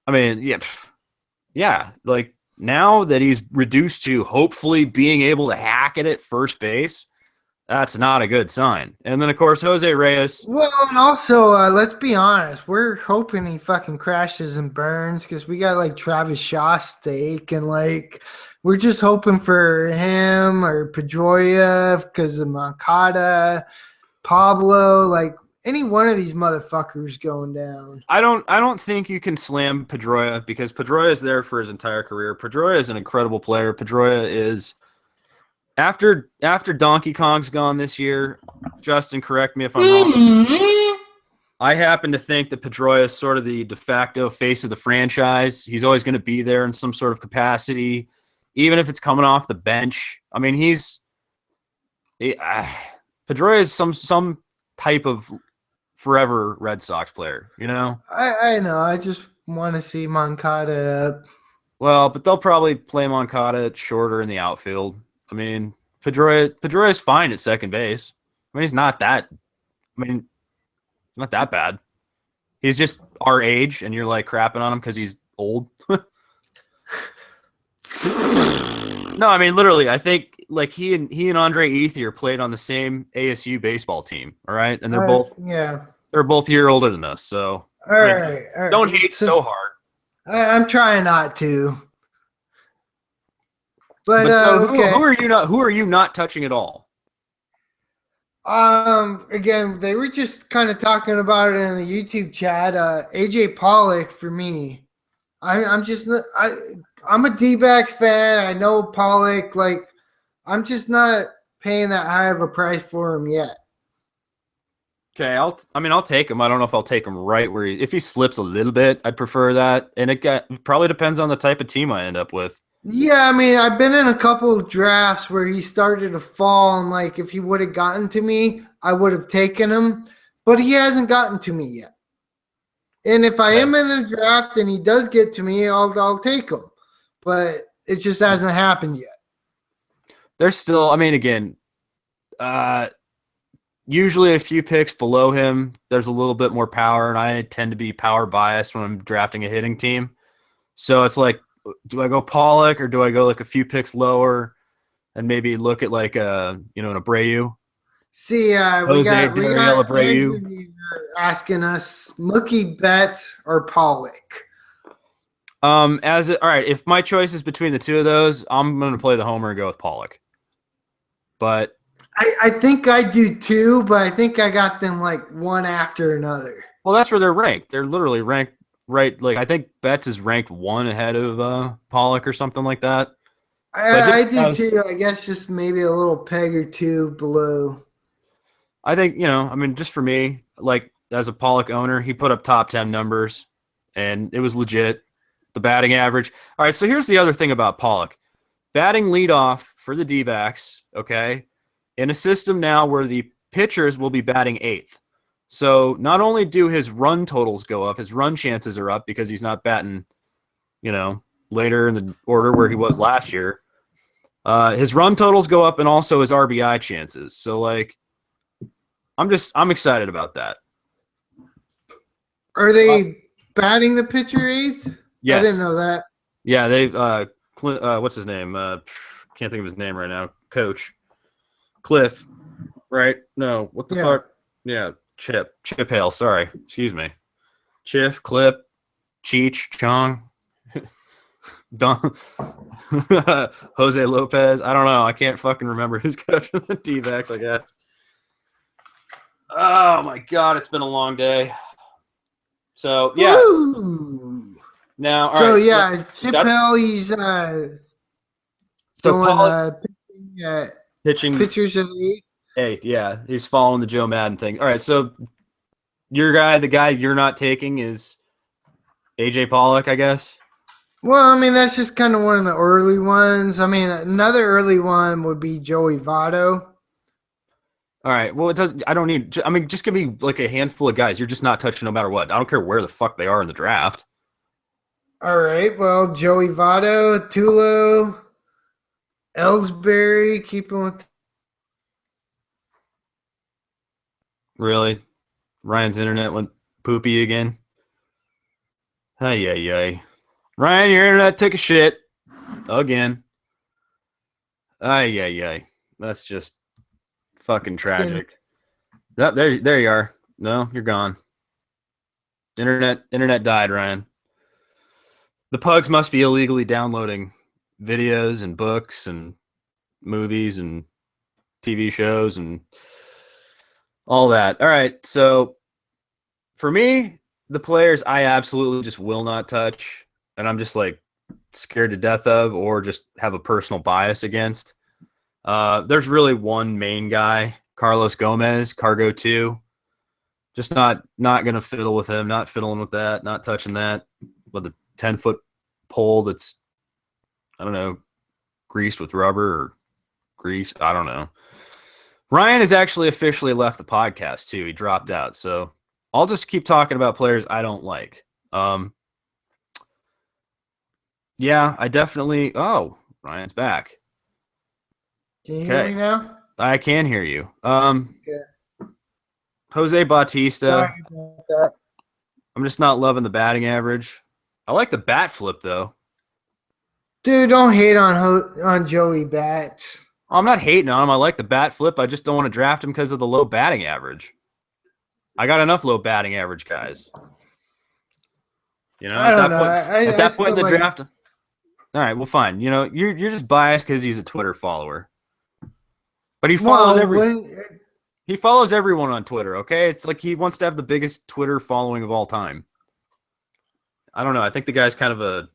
Speaker 1: I mean, yeah, like, now that he's reduced to hopefully being able to hack it at first base, that's not a good sign. And then, of course, Jose Reyes.
Speaker 2: Well, and also, let's be honest. We're hoping he fucking crashes and burns because we got, like, Travis Shaw stake. And, like, we're just hoping for him or Pedroia because of Moncada, Pablo. Like, any one of these motherfuckers going down.
Speaker 1: I don't think you can slam Pedroia because Pedroia is there for his entire career. Pedroia is an incredible player. Pedroia is After Donkey Kong's gone this year, Justin, correct me if I'm wrong. I happen to think that Pedroia is sort of the de facto face of the franchise. He's always going to be there in some sort of capacity, even if it's coming off the bench. I mean, Pedroia is some type of forever Red Sox player, you know?
Speaker 2: I know. I just want to see Moncada up.
Speaker 1: Well, but they'll probably play Moncada shorter in the outfield. I mean, Pedroia is fine at second base. I mean, he's not that. I mean, not that bad. He's just our age, and you're like crapping on him because he's old. No, I mean literally. I think like he and Andre Ethier played on the same ASU baseball team. All right, and they're both a year older than us. So
Speaker 2: all right.
Speaker 1: Don't hate so hard.
Speaker 2: I'm trying not to. But
Speaker 1: so
Speaker 2: okay.
Speaker 1: Who are you not touching at all?
Speaker 2: Again, they were just kind of talking about it in the YouTube chat. AJ Pollock for me. I'm a D-backs fan. I know Pollock. Like, I'm just not paying that high of a price for him yet.
Speaker 1: Okay, I'll take him. I don't know if I'll take him right where if he slips a little bit, I'd prefer that. And it probably depends on the type of team I end up with.
Speaker 2: Yeah, I mean, I've been in a couple of drafts where he started to fall, and like if he would have gotten to me, I would have taken him. But he hasn't gotten to me yet. And if I am in a draft and he does get to me, I'll take him. But it just hasn't happened yet.
Speaker 1: There's still, I mean, again, usually a few picks below him, there's a little bit more power, and I tend to be power biased when I'm drafting a hitting team. So it's like, do I go Pollock or do I go like a few picks lower and maybe look at like an Abreu?
Speaker 2: See, we got
Speaker 1: Abreu
Speaker 2: asking us Mookie Betts or Pollock.
Speaker 1: All right, if my choice is between the two of those, I'm going to play the homer and go with Pollock. But
Speaker 2: I think I do too, but I think I got them like one after another.
Speaker 1: Well, that's where they're ranked. They're literally ranked right. Like I think Betts is ranked one ahead of Pollock or something like that.
Speaker 2: I do too. I guess just maybe a little peg or two below.
Speaker 1: I think, just for me, like as a Pollock owner, he put up top 10 numbers and it was legit. The batting average. All right, so here's the other thing about Pollock. Batting leadoff for the D-backs, okay, in a system now where the pitchers will be batting eighth. So not only do his run totals go up, his run chances are up because he's not batting, later in the order where he was last year. His run totals go up and also his RBI chances. So, like, I'm excited about that.
Speaker 2: Are they batting the pitcher eighth?
Speaker 1: Yes.
Speaker 2: I didn't know that.
Speaker 1: Yeah, they what's his name? Can't think of his name right now. Coach Cliff, right? No, what the fuck? Yeah, Chip Hale. Sorry, excuse me. Chiff, Clip, Cheech, Chong, Don, Jose Lopez. I don't know. I can't fucking remember who's coaching the D-backs, I guess. Oh my god, it's been a long day. So yeah.
Speaker 2: Woo!
Speaker 1: Now, all
Speaker 2: so
Speaker 1: right,
Speaker 2: yeah, Chip Hill, he's
Speaker 1: pitching
Speaker 2: pitchers of
Speaker 1: eighth. Yeah, he's following the Joe Madden thing. All right, so the guy you're not taking is AJ Pollock, I guess.
Speaker 2: Well, I mean that's just kind of one of the early ones. I mean another early one would be Joey Votto.
Speaker 1: All right. Well, it does. I don't need. I mean, just give me like a handful of guys. You're just not touching no matter what. I don't care where the fuck they are in the draft.
Speaker 2: All right. Well, Joey Votto, Tulo, Ellsbury, keeping with.
Speaker 1: Really, Ryan's internet went poopy again. Ay. Ryan, your internet took a shit again. Ay. That's just fucking tragic. There you are. No, you're gone. Internet died, Ryan. The pugs must be illegally downloading videos and books and movies and TV shows and all that. All right, so for me, the players I absolutely just will not touch, and I'm just like scared to death of or just have a personal bias against. There's really one main guy, Carlos Gomez, Cargo 2. Just not going to fiddle with him, not fiddling with that, not touching that with a 10-foot pole that's, I don't know, greased with rubber or grease. I don't know. Ryan has actually officially left the podcast too. He dropped out. So I'll just keep talking about players I don't like. Yeah, I definitely. Oh, Ryan's back.
Speaker 2: Can you hear me now?
Speaker 1: I can hear you.
Speaker 2: Okay.
Speaker 1: Jose Bautista.
Speaker 2: Sorry about that.
Speaker 1: I'm just not loving the batting average. I like the bat flip though.
Speaker 2: Dude, don't hate on Joey Bats.
Speaker 1: I'm not hating on him. I like the bat flip. I just don't want to draft him because of the low batting average. I got enough low batting average guys. You know,
Speaker 2: I don't know. At
Speaker 1: that point in the draft. All right, well, fine. You know, you're just biased because he's a Twitter follower. But he follows he follows everyone on Twitter, okay? It's like he wants to have the biggest Twitter following of all time. I don't know. I think the guy's kind of a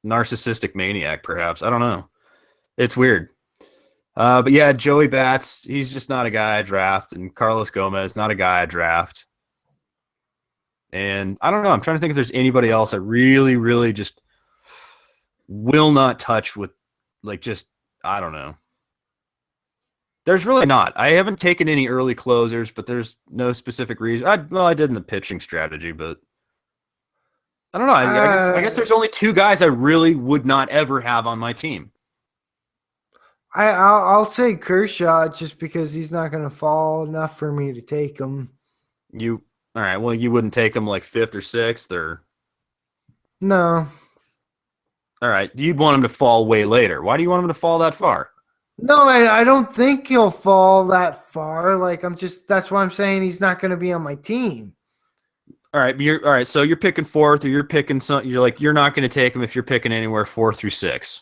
Speaker 1: narcissistic maniac, perhaps. I don't know. It's weird. But yeah, Joey Bats, he's just not a guy I draft. And Carlos Gomez, not a guy I draft. And I don't know. I'm trying to think if there's anybody else I really, really just will not touch with, like, just, I don't know. There's really not. I haven't taken any early closers, but there's no specific reason. I did in the pitching strategy, but I don't know. I guess there's only two guys I really would not ever have on my team.
Speaker 2: I'll say Kershaw just because he's not going to fall enough for me to take him.
Speaker 1: All right. Well, you wouldn't take him like 5th or 6th or
Speaker 2: no.
Speaker 1: All right. You'd want him to fall way later. Why do you want him to fall that far?
Speaker 2: No, I don't think he'll fall that far. Like that's why I'm saying he's not going to be on my team.
Speaker 1: All right. All right. So you're picking 4th, or you're picking you're not going to take him if you're picking anywhere 4 through 6.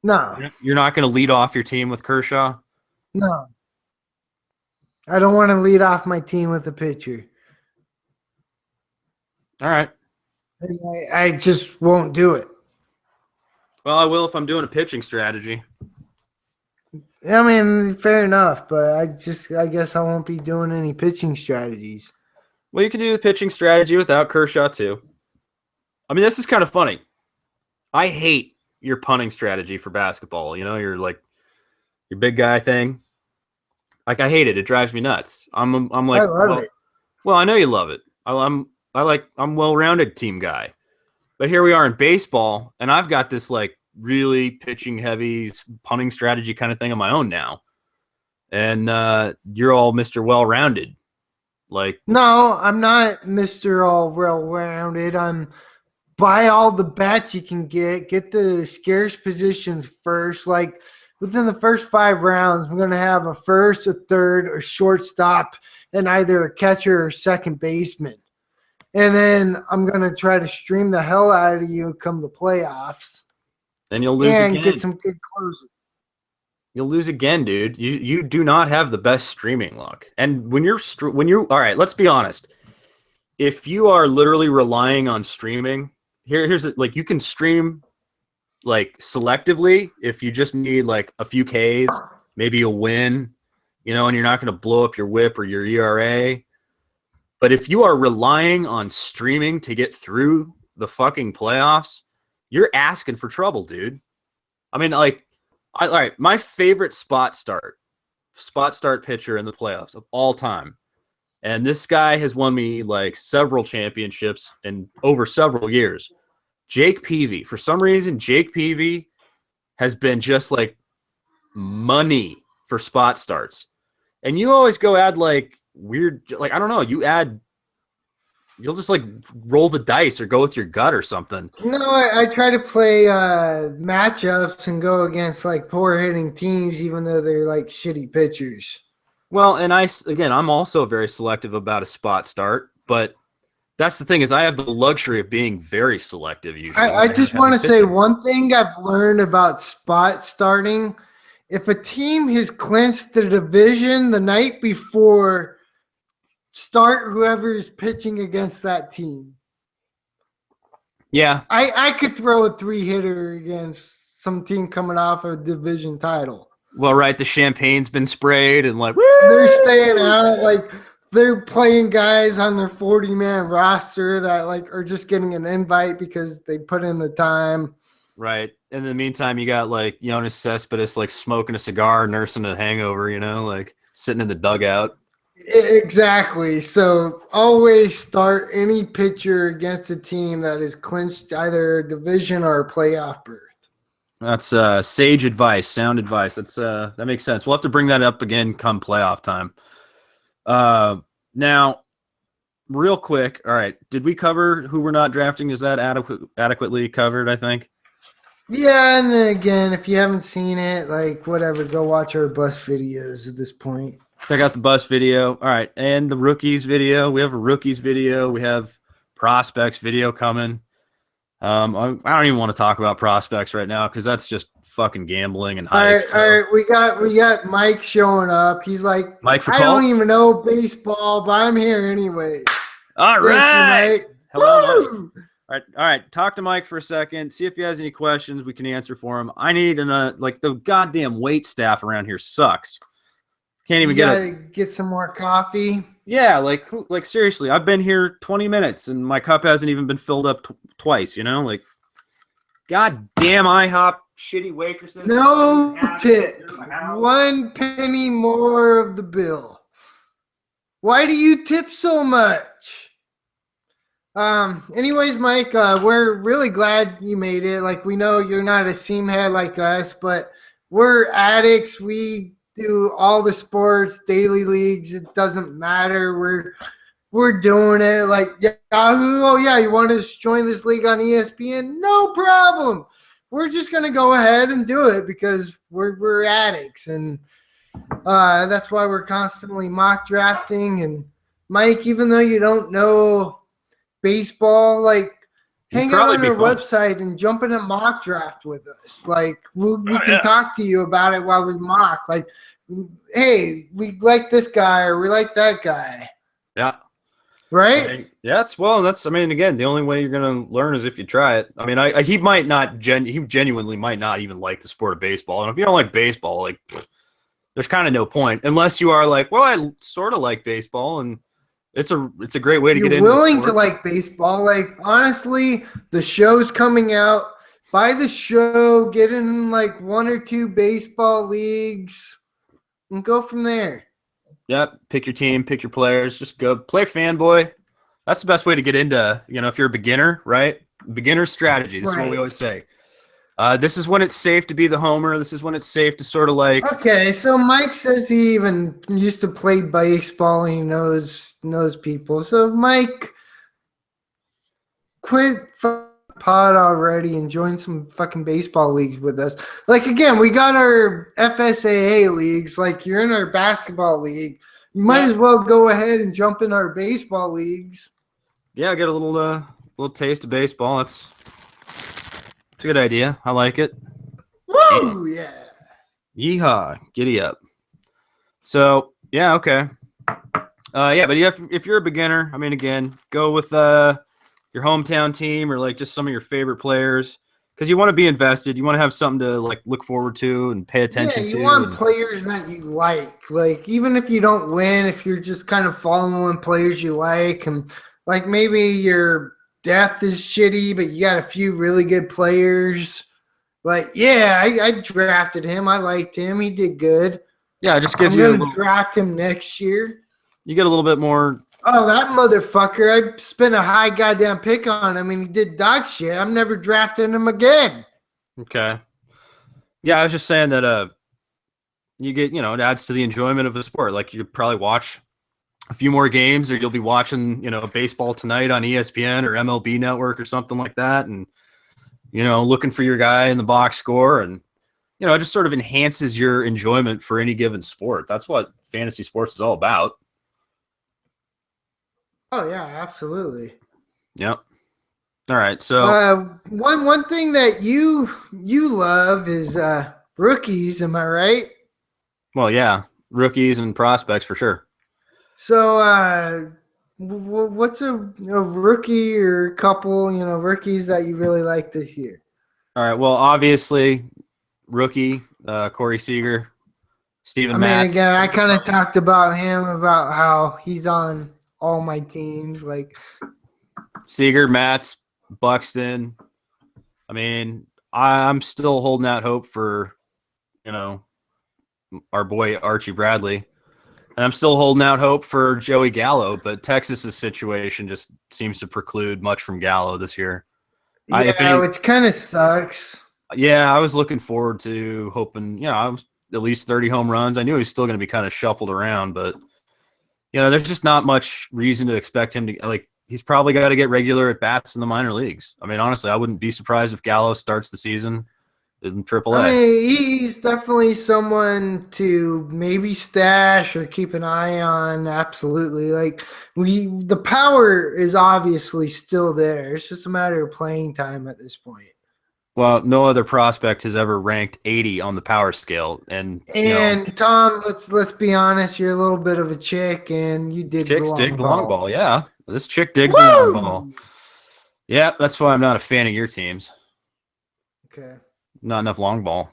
Speaker 2: No.
Speaker 1: You're not going to lead off your team with Kershaw?
Speaker 2: No. I don't want to lead off my team with a pitcher.
Speaker 1: All right.
Speaker 2: I just won't do it.
Speaker 1: Well, I will if I'm doing a pitching strategy.
Speaker 2: I mean, fair enough, but I guess I won't be doing any pitching strategies.
Speaker 1: Well, you can do the pitching strategy without Kershaw too. I mean, this is kind of funny. I hate your punting strategy for basketball. You know, you're like your big guy thing. Like, I hate it. It drives me nuts. I'm like,
Speaker 2: I love it.
Speaker 1: Well, I know you love it. I'm well-rounded team guy. But here we are in baseball, and I've got this like really pitching heavy punting strategy kind of thing on my own now. And you're all Mr. Well-rounded. Like,
Speaker 2: no, I'm not Mr. All well-rounded. I'm buy all the bats you can get the scarce positions first. Like within the first 5 rounds, we're going to have a first, a third, a shortstop, and either a catcher or second baseman. And then I'm going to try to stream the hell out of you come the playoffs.
Speaker 1: And you'll lose again.
Speaker 2: And get some good closing.
Speaker 1: You'll lose again, dude. You do not have the best streaming luck. And when you're all right, let's be honest. If you are literally relying on streaming, here's like, you can stream like selectively if you just need like a few Ks, maybe a win, you know, and you're not going to blow up your whip or your ERA. But if you are relying on streaming to get through the fucking playoffs, you're asking for trouble, dude. I mean, like, all right, my favorite spot start pitcher in the playoffs of all time. And this guy has won me like several championships and over several years. Jake Peavy. For some reason, Jake Peavy has been just like money for spot starts. And you always go add like weird, like, I don't know, you'll just like roll the dice or go with your gut or something.
Speaker 2: No, I try to play matchups and go against like poor hitting teams, even though they're like shitty pitchers.
Speaker 1: Well, and I'm also very selective about a spot start, but that's the thing is I have the luxury of being very selective usually.
Speaker 2: I just want to say one thing I've learned about spot starting. If a team has clinched the division the night before, start whoever is pitching against that team.
Speaker 1: Yeah.
Speaker 2: I could throw a 3-hitter against some team coming off a division title.
Speaker 1: Well, right, the champagne's been sprayed and like,
Speaker 2: they're staying out. Like they're playing guys on their 40-man roster that like are just getting an invite because they put in the time.
Speaker 1: Right. In the meantime, you got like Jonas Cespedes like smoking a cigar, nursing a hangover, like sitting in the dugout.
Speaker 2: Exactly. So always start any pitcher against a team that has clinched either a division or a playoff berth.
Speaker 1: That's sage advice, sound advice. That makes sense. We'll have to bring that up again come playoff time. Now, real quick, all right, did we cover who we're not drafting? Is that adequately covered, I think?
Speaker 2: Yeah, and then again, if you haven't seen it, like whatever, go watch our bus videos at this point.
Speaker 1: Check out the bus video. All right, and the rookies video. We have a rookies video. We have prospects video coming. I don't even want to talk about prospects right now because that's just fucking gambling and hype.
Speaker 2: All right, we got Mike showing up. He's like,
Speaker 1: Mike
Speaker 2: I don't even know baseball, but I'm here anyways.
Speaker 1: All right.
Speaker 2: Thank you, Mike.
Speaker 1: Hello, Mike. All right. Talk to Mike for a second. See if he has any questions we can answer for him. I need like the goddamn wait staff around here sucks. Can't even
Speaker 2: get some more coffee.
Speaker 1: Yeah, like seriously, I've been here 20 minutes and my cup hasn't even been filled up twice. Like, goddamn IHOP shitty waitresses.
Speaker 2: No tip. 1 penny more of the bill. Why do you tip so much? Anyways, Mike, we're really glad you made it. Like, we know you're not a seam head like us, but we're addicts. We do all the sports, daily leagues. It doesn't matter. We're doing it. Like Yahoo. Oh yeah, you want to join this league on ESPN? No problem. We're just gonna go ahead and do it because we're addicts, and that's why we're constantly mock drafting. And Mike, even though you don't know baseball, like hang out on our website and jump in a mock draft with us. Like we can talk to you about it while we mock. Like, hey, we like this guy or we like that guy.
Speaker 1: Yeah.
Speaker 2: Right?
Speaker 1: Yeah, again, the only way you're gonna learn is if you try it. I mean, he might not he genuinely might not even like the sport of baseball. And if you don't like baseball, like there's kind of no point unless you are like, well, I sort of like baseball and it's a great way to get into
Speaker 2: You're willing to like baseball. Like, honestly, the show's coming out. Buy the show, get in like 1 or 2 baseball leagues, and go from there.
Speaker 1: Yep. Pick your team, pick your players. Just go play fanboy. That's the best way to get into, if you're a beginner, right? Beginner strategy. This is what we always say. This is when it's safe to be the homer. This is when it's safe to sort of like.
Speaker 2: Okay, so Mike says he even used to play baseball and he knows people. So Mike, quit pod already and join some fucking baseball leagues with us. Like, again, we got our FSAA leagues. Like, you're in our basketball league. You might as well go ahead and jump in our baseball leagues.
Speaker 1: Yeah, get a little taste of baseball. It's a good idea. I like it.
Speaker 2: Woo! Yeah.
Speaker 1: Yeehaw. Giddy up. So, yeah, okay. But if you're a beginner, I mean, again, go with your hometown team or like just some of your favorite players because you want to be invested. You want to have something to like look forward to and pay attention to.
Speaker 2: Yeah, you want players that you like. Like, even if you don't win, if you're just kind of following players you like, and like maybe your depth is shitty, but you got a few really good players. Like, yeah, I drafted him. I liked him. He did good.
Speaker 1: Yeah, it just gives
Speaker 2: I'm going to draft him next year.
Speaker 1: You get a little bit more.
Speaker 2: Oh, that motherfucker. I spent a high goddamn pick on him, and he did dog shit. I'm never drafting him again.
Speaker 1: Okay. Yeah, I was just saying that you get, it adds to the enjoyment of the sport. Like, you probably watch a few more games, or you'll be watching, baseball tonight on ESPN or MLB Network or something like that, and, looking for your guy in the box score, and, it just sort of enhances your enjoyment for any given sport. That's what fantasy sports is all about.
Speaker 2: Oh yeah, absolutely.
Speaker 1: Yep. All right. So
Speaker 2: one thing that you love is rookies. Am I right?
Speaker 1: Well, yeah, rookies and prospects for sure.
Speaker 2: So what's a rookie or couple rookies that you really like this year?
Speaker 1: All right. Well, obviously, rookie Corey Seager, Steven Matz.
Speaker 2: Again, I kind of talked about him, about how he's on all my teams. Like,
Speaker 1: Seager, Matz, Buxton. I mean, I'm still holding out hope for, our boy Archie Bradley. And I'm still holding out hope for Joey Gallo, but Texas's situation just seems to preclude much from Gallo this year.
Speaker 2: which kind of sucks.
Speaker 1: Yeah, I was looking forward to hoping, I was at least 30 home runs. I knew he was still going to be kind of shuffled around, but, there's just not much reason to expect him to, he's probably got to get regular at bats in the minor leagues. I mean, honestly, I wouldn't be surprised if Gallo starts the season in AAA.
Speaker 2: He's definitely someone to maybe stash or keep an eye on. Absolutely. The power is obviously still there. It's just a matter of playing time at this point.
Speaker 1: Well, no other prospect has ever ranked 80 on the power scale. And
Speaker 2: Tom, let's be honest, you're a little bit of a chick, and you dig
Speaker 1: chicks
Speaker 2: the
Speaker 1: dig the long ball. Yeah, this chick digs
Speaker 2: Woo!
Speaker 1: the long ball. Yeah, that's why I'm not a fan of your teams.
Speaker 2: Okay.
Speaker 1: Not enough long ball.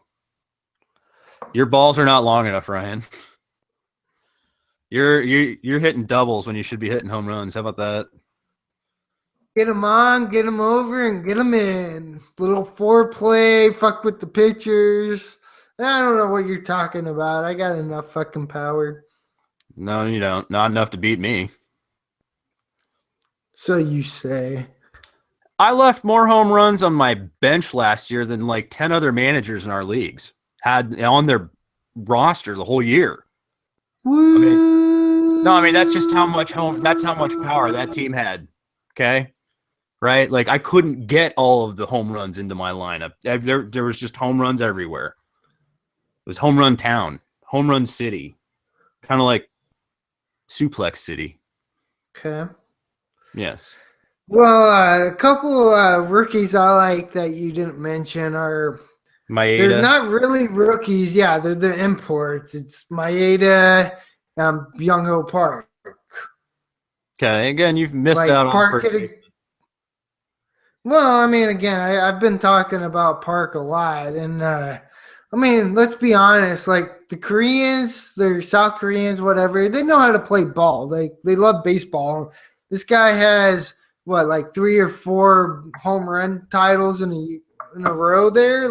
Speaker 1: Your balls are not long enough, Ryan. You're hitting doubles when you should be hitting home runs. How about that?
Speaker 2: Get them on, get them over, and get them in. Little foreplay, fuck with the pitchers. I don't know what you're talking about. I got enough fucking power.
Speaker 1: No, you don't. Not enough to beat me.
Speaker 2: So you say.
Speaker 1: I left more home runs on my bench last year than 10 other managers in our leagues had on their roster the whole year.
Speaker 2: Woo!
Speaker 1: I mean that's just how much power that team had. Okay? Right? I couldn't get all of the home runs into my lineup. There was just home runs everywhere. It was home run town, home run city. Kind of like Suplex City.
Speaker 2: Okay.
Speaker 1: Yes.
Speaker 2: Well, a couple rookies I like that you didn't mention are
Speaker 1: Maeda.
Speaker 2: They're not really rookies. Yeah, they're the imports. It's Maeda, Byung-Ho Park.
Speaker 1: Okay, again, you've missed out on
Speaker 2: Park. Well, again, I've been talking about Park a lot, and let's be honest. The Koreans, they're South Koreans, whatever. They know how to play ball. They love baseball. This guy has 3 or 4 home run titles in a row there.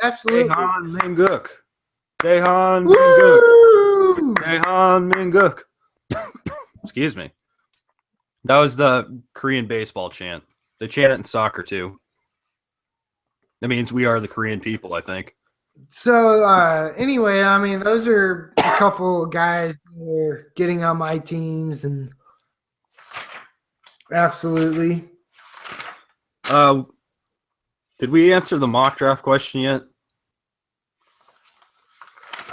Speaker 2: Absolutely.
Speaker 1: Daehan Minguk. Daehan Minguk. Daehan Minguk. Excuse me. That was the Korean baseball chant. They chant it in soccer too. That means we are the Korean people, I think.
Speaker 2: So anyway, those are a couple of guys that are getting on my teams, and absolutely.
Speaker 1: Did we answer the mock draft question yet?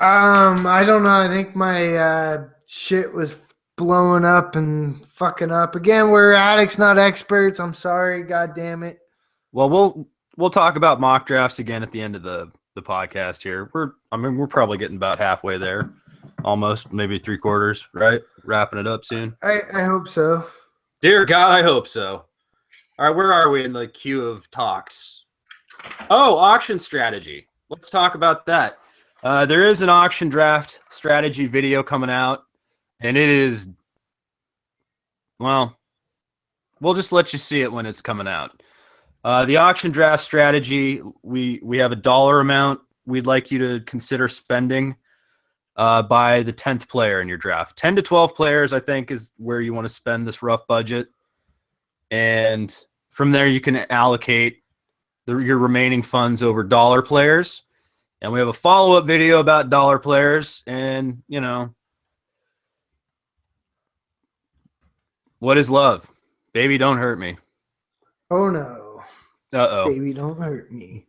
Speaker 2: I don't know. I think my shit was blowing up and fucking up. Again, we're addicts, not experts. I'm sorry. God damn it.
Speaker 1: Well, we'll talk about mock drafts again at the end of the podcast here. We're probably getting about halfway there. Almost, maybe 3/4, right? Wrapping it up soon.
Speaker 2: I hope so.
Speaker 1: Dear God, I hope so. All right, where are we in the queue of talks? Oh, auction strategy. Let's talk about that. There is an auction draft strategy video coming out, and it is, well, we'll just let you see it when it's coming out. The auction draft strategy, we have a dollar amount we'd like you to consider spending by the 10th player in your draft. 10 to 12 players, I think, is where you want to spend this rough budget. And from there, you can allocate your remaining funds over dollar players. And we have a follow-up video about dollar players. And, what is love? Baby, don't hurt me.
Speaker 2: Oh, no.
Speaker 1: Uh-oh.
Speaker 2: Baby, don't hurt me.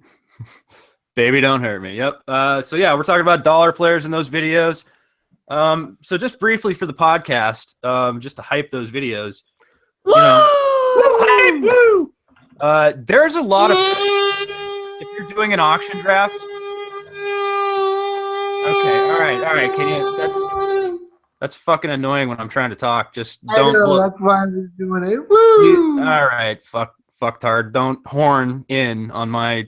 Speaker 1: Baby, don't hurt me. Yep. So, yeah, we're talking about dollar players in those videos. So just briefly for the podcast, just to hype those videos. There's a lot of... If you're doing an auction draft... Okay, all right. Can you... That's fucking annoying when I'm trying to talk. Just don't...
Speaker 2: I know, that's why I was doing it. Woo!
Speaker 1: All right, fucktard. Don't horn in on my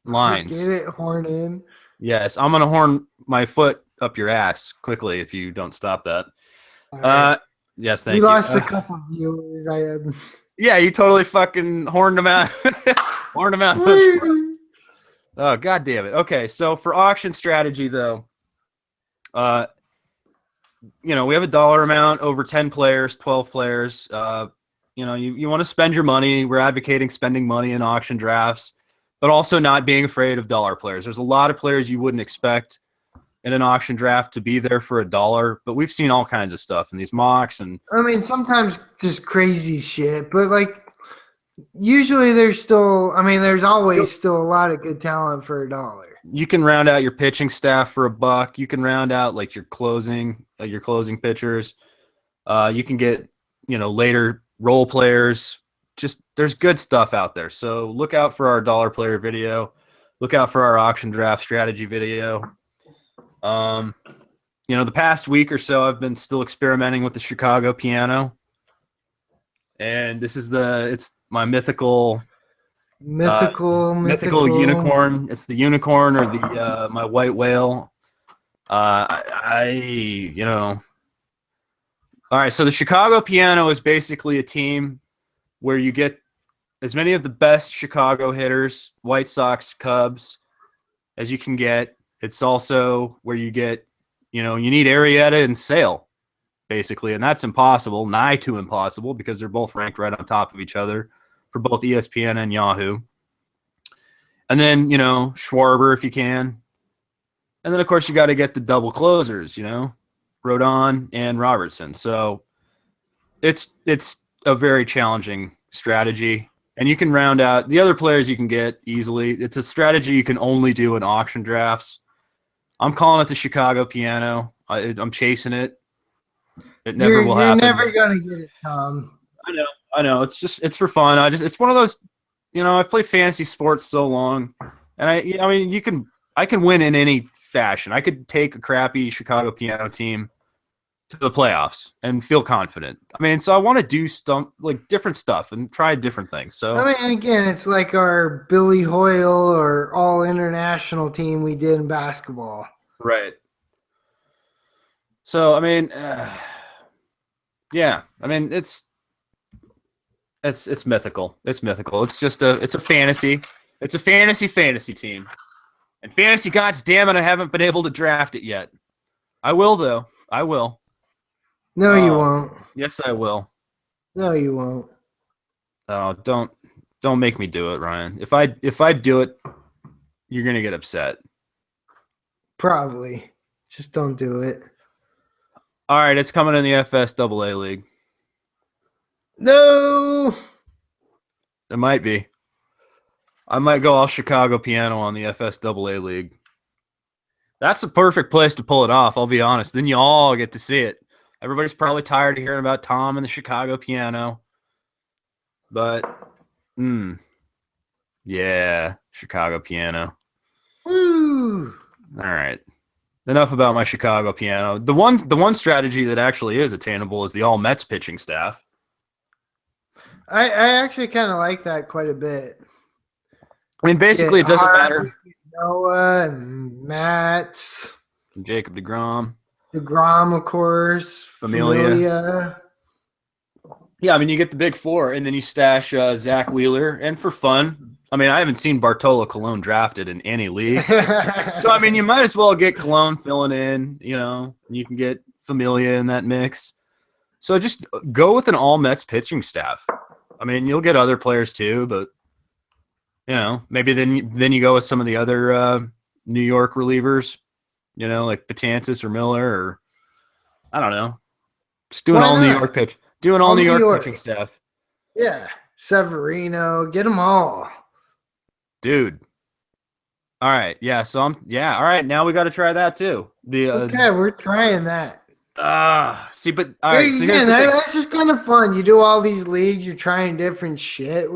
Speaker 1: lines.
Speaker 2: Get it, horn in.
Speaker 1: Yes, I'm gonna horn my foot up your ass quickly if you don't stop that.
Speaker 2: All right.
Speaker 1: Yes,
Speaker 2: We
Speaker 1: thank you.
Speaker 2: lost a couple of viewers. I had.
Speaker 1: Yeah, you totally fucking horned them out. Horned them out. Oh, god damn it. Okay, so for auction strategy though, we have a dollar amount over 10 players, 12 players. You want to spend your money. We're advocating spending money in auction drafts, but also not being afraid of dollar players. There's a lot of players you wouldn't expect in an auction draft to be there for $1, but we've seen all kinds of stuff in these mocks. And
Speaker 2: I mean, sometimes just crazy shit, but like usually there's always still a lot of good talent for $1.
Speaker 1: you can round out your pitching staff for $1. You can round out like your closing pitchers. You can get, later role players. Just there's good stuff out there. So look out for our dollar player video. Look out for our auction draft strategy video. The past week or so, I've been still experimenting with the Chicago piano, and this is it's my mythical unicorn. It's the unicorn or the my white whale. All right. So the Chicago piano is basically a team where you get as many of the best Chicago hitters, White Sox, Cubs, as you can get. It's also where you get, you need Arrieta and Sale, basically, and that's impossible, nigh to impossible, because they're both ranked right on top of each other for both ESPN and Yahoo. And then, Schwarber if you can. And then, of course, you got to get the double closers, Rodon and Robertson. So it's a very challenging strategy. And you can round out the other players you can get easily. It's a strategy you can only do in auction drafts. I'm calling it the Chicago piano. I'm chasing it. It never will happen.
Speaker 2: You're never gonna get it, Tom.
Speaker 1: I know. It's for fun. It's one of those. I've played fantasy sports so long, and I can win in any fashion. I could take a crappy Chicago piano team to the playoffs and feel confident. So I want to do different stuff and try different things. So
Speaker 2: again, it's like our Billy Hoyle or all international team we did in basketball.
Speaker 1: Right. So yeah. It's mythical. It's mythical. It's a fantasy. It's a fantasy team. And fantasy, gods damn it, I haven't been able to draft it yet. I will though. I will.
Speaker 2: No, you won't.
Speaker 1: Yes, I will.
Speaker 2: No, you won't.
Speaker 1: Oh, don't make me do it, Ryan. If I do it, you're gonna get upset.
Speaker 2: Probably. Just don't do it.
Speaker 1: All right, it's coming in the FSAA league.
Speaker 2: No.
Speaker 1: It might be. I might go all Chicago piano on the FSAA league. That's the perfect place to pull it off, I'll be honest. Then you all get to see it. Everybody's probably tired of hearing about Tom and the Chicago piano. But, yeah, Chicago piano.
Speaker 2: Woo!
Speaker 1: All right. Enough about my Chicago piano. The one strategy that actually is attainable is the all Mets pitching staff.
Speaker 2: I actually kind of like that quite a bit.
Speaker 1: Basically, it doesn't matter.
Speaker 2: Noah and Matt.
Speaker 1: Jacob DeGrom.
Speaker 2: DeGrom, of course. Familia.
Speaker 1: Yeah, you get the big four, and then you stash Zach Wheeler. And for fun, I haven't seen Bartolo Colon drafted in any league. So, you might as well get Colon filling in, you can get Familia in that mix. So just go with an all-Mets pitching staff. You'll get other players too, but, maybe then you go with some of the other New York relievers, like Betances or Miller, or I don't know. Just do an all New York pitch. Do an all New York pitching staff.
Speaker 2: Yeah. Severino. Get them all.
Speaker 1: Dude. All right. Yeah. So all right. Now we got to try that too.
Speaker 2: Okay. We're trying that.
Speaker 1: See, but all right. So
Speaker 2: that's just kind of fun. You do all these leagues. You're trying different shit.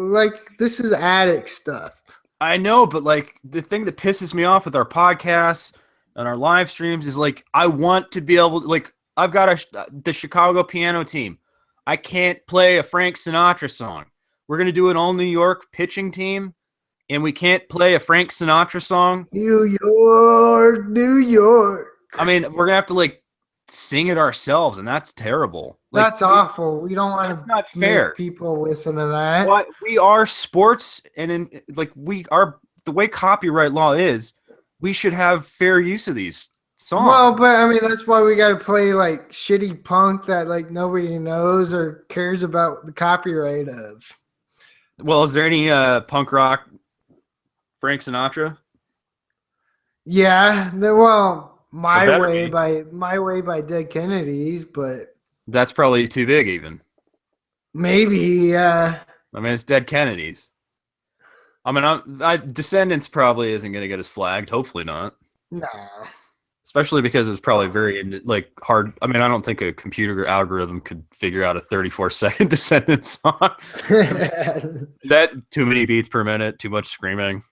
Speaker 2: This is addict stuff.
Speaker 1: I know, but the thing that pisses me off with our podcasts and our live streams is I want to be able to, I've got the Chicago piano team. I can't play a Frank Sinatra song. We're going to do an all New York pitching team. and we can't play a Frank Sinatra song.
Speaker 2: New York, New York.
Speaker 1: I mean, we're gonna have to like sing it ourselves, and that's terrible. Like,
Speaker 2: That's awful. We don't want
Speaker 1: that's
Speaker 2: to
Speaker 1: not fair.
Speaker 2: make people listen to that.
Speaker 1: What we are sports, and we are the way copyright law is. We should have fair use of these songs.
Speaker 2: Well, but I mean, that's why we got to play like shitty punk that like nobody knows or cares about the copyright of.
Speaker 1: Well, is there any punk rock Frank Sinatra?
Speaker 2: Yeah, My
Speaker 1: better
Speaker 2: Way
Speaker 1: be.
Speaker 2: by Dead Kennedys, but
Speaker 1: That's probably too big, even.
Speaker 2: maybe
Speaker 1: I mean, it's Dead Kennedys. I mean, Descendants probably isn't going to get us flagged. Hopefully not.
Speaker 2: no.
Speaker 1: Especially because it's probably very like hard. I mean, I don't think a computer algorithm could figure out a 34-second Descendants song. That too many beats per minute, too much screaming.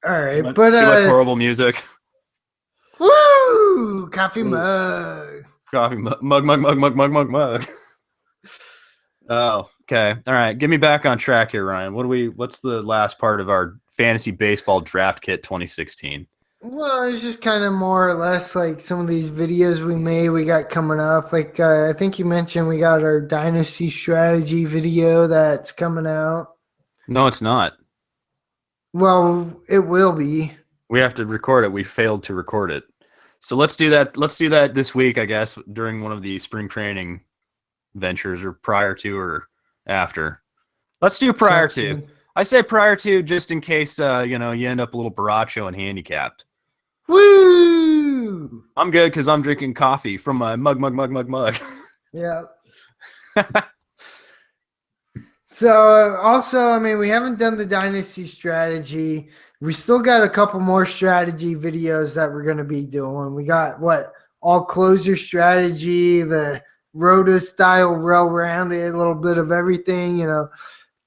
Speaker 2: All right,
Speaker 1: Too
Speaker 2: but
Speaker 1: much horrible music.
Speaker 2: woo, coffee mug.
Speaker 1: Coffee mug. Oh, okay. All right. Get me back on track here, Ryan. What's the last part of our fantasy baseball draft kit 2016?
Speaker 2: Well, it's just kind of more or less like some of these videos we got coming up. Like I think you mentioned we got our dynasty strategy video that's coming out.
Speaker 1: No, it's not.
Speaker 2: Well, it will be.
Speaker 1: We have to record it. We failed to record it. So let's do that. Let's do that this week, I guess, during one of the spring training ventures, or prior to or after. Let's do prior to. I say prior to just in case you end up a little baracho and handicapped.
Speaker 2: Woo!
Speaker 1: I'm good because I'm drinking coffee from my mug.
Speaker 2: Yeah. So also, I mean, we haven't done the dynasty strategy. We still got a couple more strategy videos that we're going to be doing. We got all closer strategy, the roto style, well-rounded, a little bit of everything,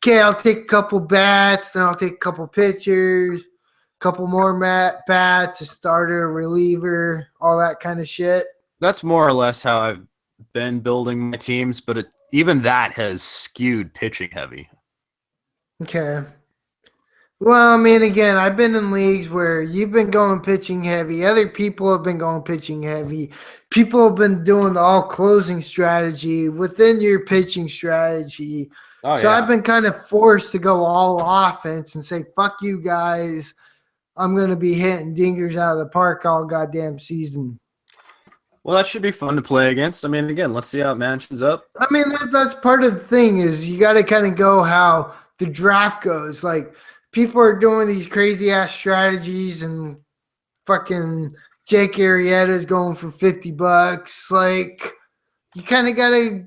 Speaker 2: Okay, I'll take a couple bats, then I'll take a couple pitchers, a couple more bats, a starter, a reliever, all that kind of shit.
Speaker 1: That's more or less how I've been building my teams, but even that has skewed pitching heavy.
Speaker 2: Okay. Well, I mean, again, I've been in leagues where you've been going pitching heavy. Other people have been going pitching heavy. People have been doing the all closing strategy within your pitching strategy.
Speaker 1: Oh,
Speaker 2: So
Speaker 1: yeah.
Speaker 2: I've been kind of forced to go all offense and say, fuck you guys. I'm going to be hitting dingers out of the park all goddamn season.
Speaker 1: Well, that should be fun to play against. I mean, again, let's see how it matches up.
Speaker 2: I mean, that's part of the thing is you got to kind of go how the draft goes. Like, people are doing these crazy-ass strategies and fucking Jake Arrieta's going for $50. Like, you kind of got to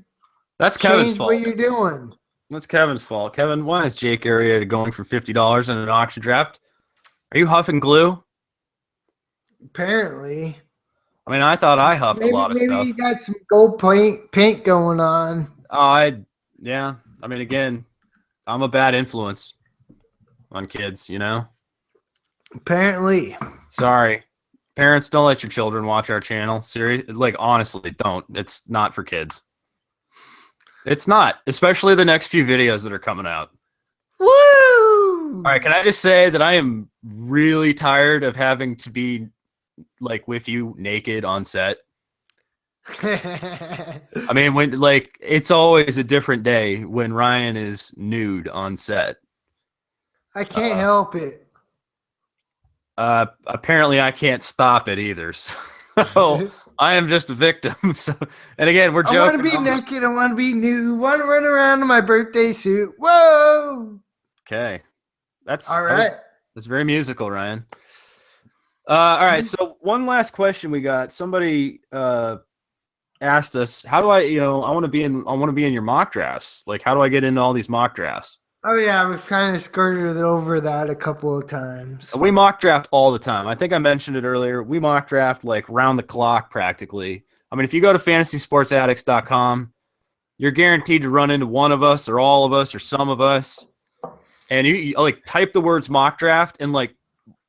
Speaker 1: That's Kevin's
Speaker 2: change
Speaker 1: fault.
Speaker 2: what you're doing.
Speaker 1: That's Kevin's fault. Kevin, why is Jake Arrieta going for $50 in an auction draft? Are you huffing glue?
Speaker 2: Apparently.
Speaker 1: I mean, I thought I huffed a lot of
Speaker 2: maybe
Speaker 1: stuff.
Speaker 2: you got some gold paint going on.
Speaker 1: Yeah. I mean, again, I'm a bad influence on kids,
Speaker 2: Apparently.
Speaker 1: Sorry. Parents, don't let your children watch our channel. Seriously, like, honestly, don't. It's not for kids. It's not, especially the next few videos that are coming out.
Speaker 2: Woo!
Speaker 1: All right, can I just say that I am really tired of having to be like with you naked on set? I mean, when it's always a different day when Ryan is nude on set.
Speaker 2: I can't help it.
Speaker 1: Apparently I can't stop it either. So I am just a victim. So, and again, we're joking.
Speaker 2: I want to be naked. I want to be nude. I want to run around in my birthday suit. Whoa!
Speaker 1: Okay, that's
Speaker 2: all right.
Speaker 1: That's very musical, Ryan. All right. So one last question we got. Somebody asked us, "How do I want to be in your mock drafts? Like, how do I get into all these mock drafts?"
Speaker 2: Oh yeah, we've kind of skirted over that a couple of times.
Speaker 1: We mock draft all the time. I think I mentioned it earlier. We mock draft like round the clock practically. I mean, if you go to fantasysportsaddicts.com, you're guaranteed to run into one of us or all of us or some of us. And you like type the words mock draft and like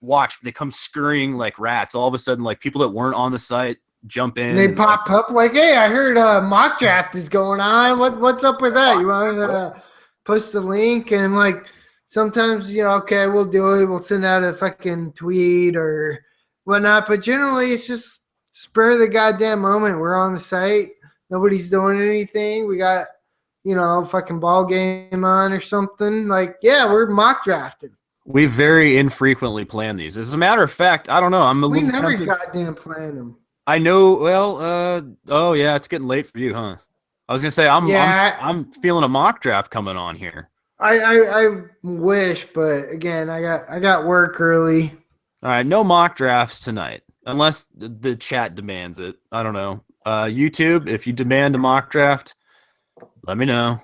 Speaker 1: watch, they come scurrying like rats. All of a sudden, like people that weren't on the site jump in.
Speaker 2: They pop up like, hey, I heard mock draft is going on. What's up with that? You want to post a link? And like sometimes, okay, we'll do it. We'll send out a fucking tweet or whatnot. But generally, it's just spur of the goddamn moment. We're on the site. Nobody's doing anything. We got, fucking ball game on or something. Like, yeah, we're mock drafting.
Speaker 1: We very infrequently plan these. As a matter of fact, I don't know. I'm a
Speaker 2: We
Speaker 1: little
Speaker 2: never
Speaker 1: tempted.
Speaker 2: goddamn plan them.
Speaker 1: I know. Well, oh yeah, it's getting late for you, huh? I was gonna say I'm feeling a mock draft coming on here.
Speaker 2: I wish, but again, I got work early.
Speaker 1: All right, no mock drafts tonight, unless the chat demands it. I don't know. YouTube, if you demand a mock draft, let me know.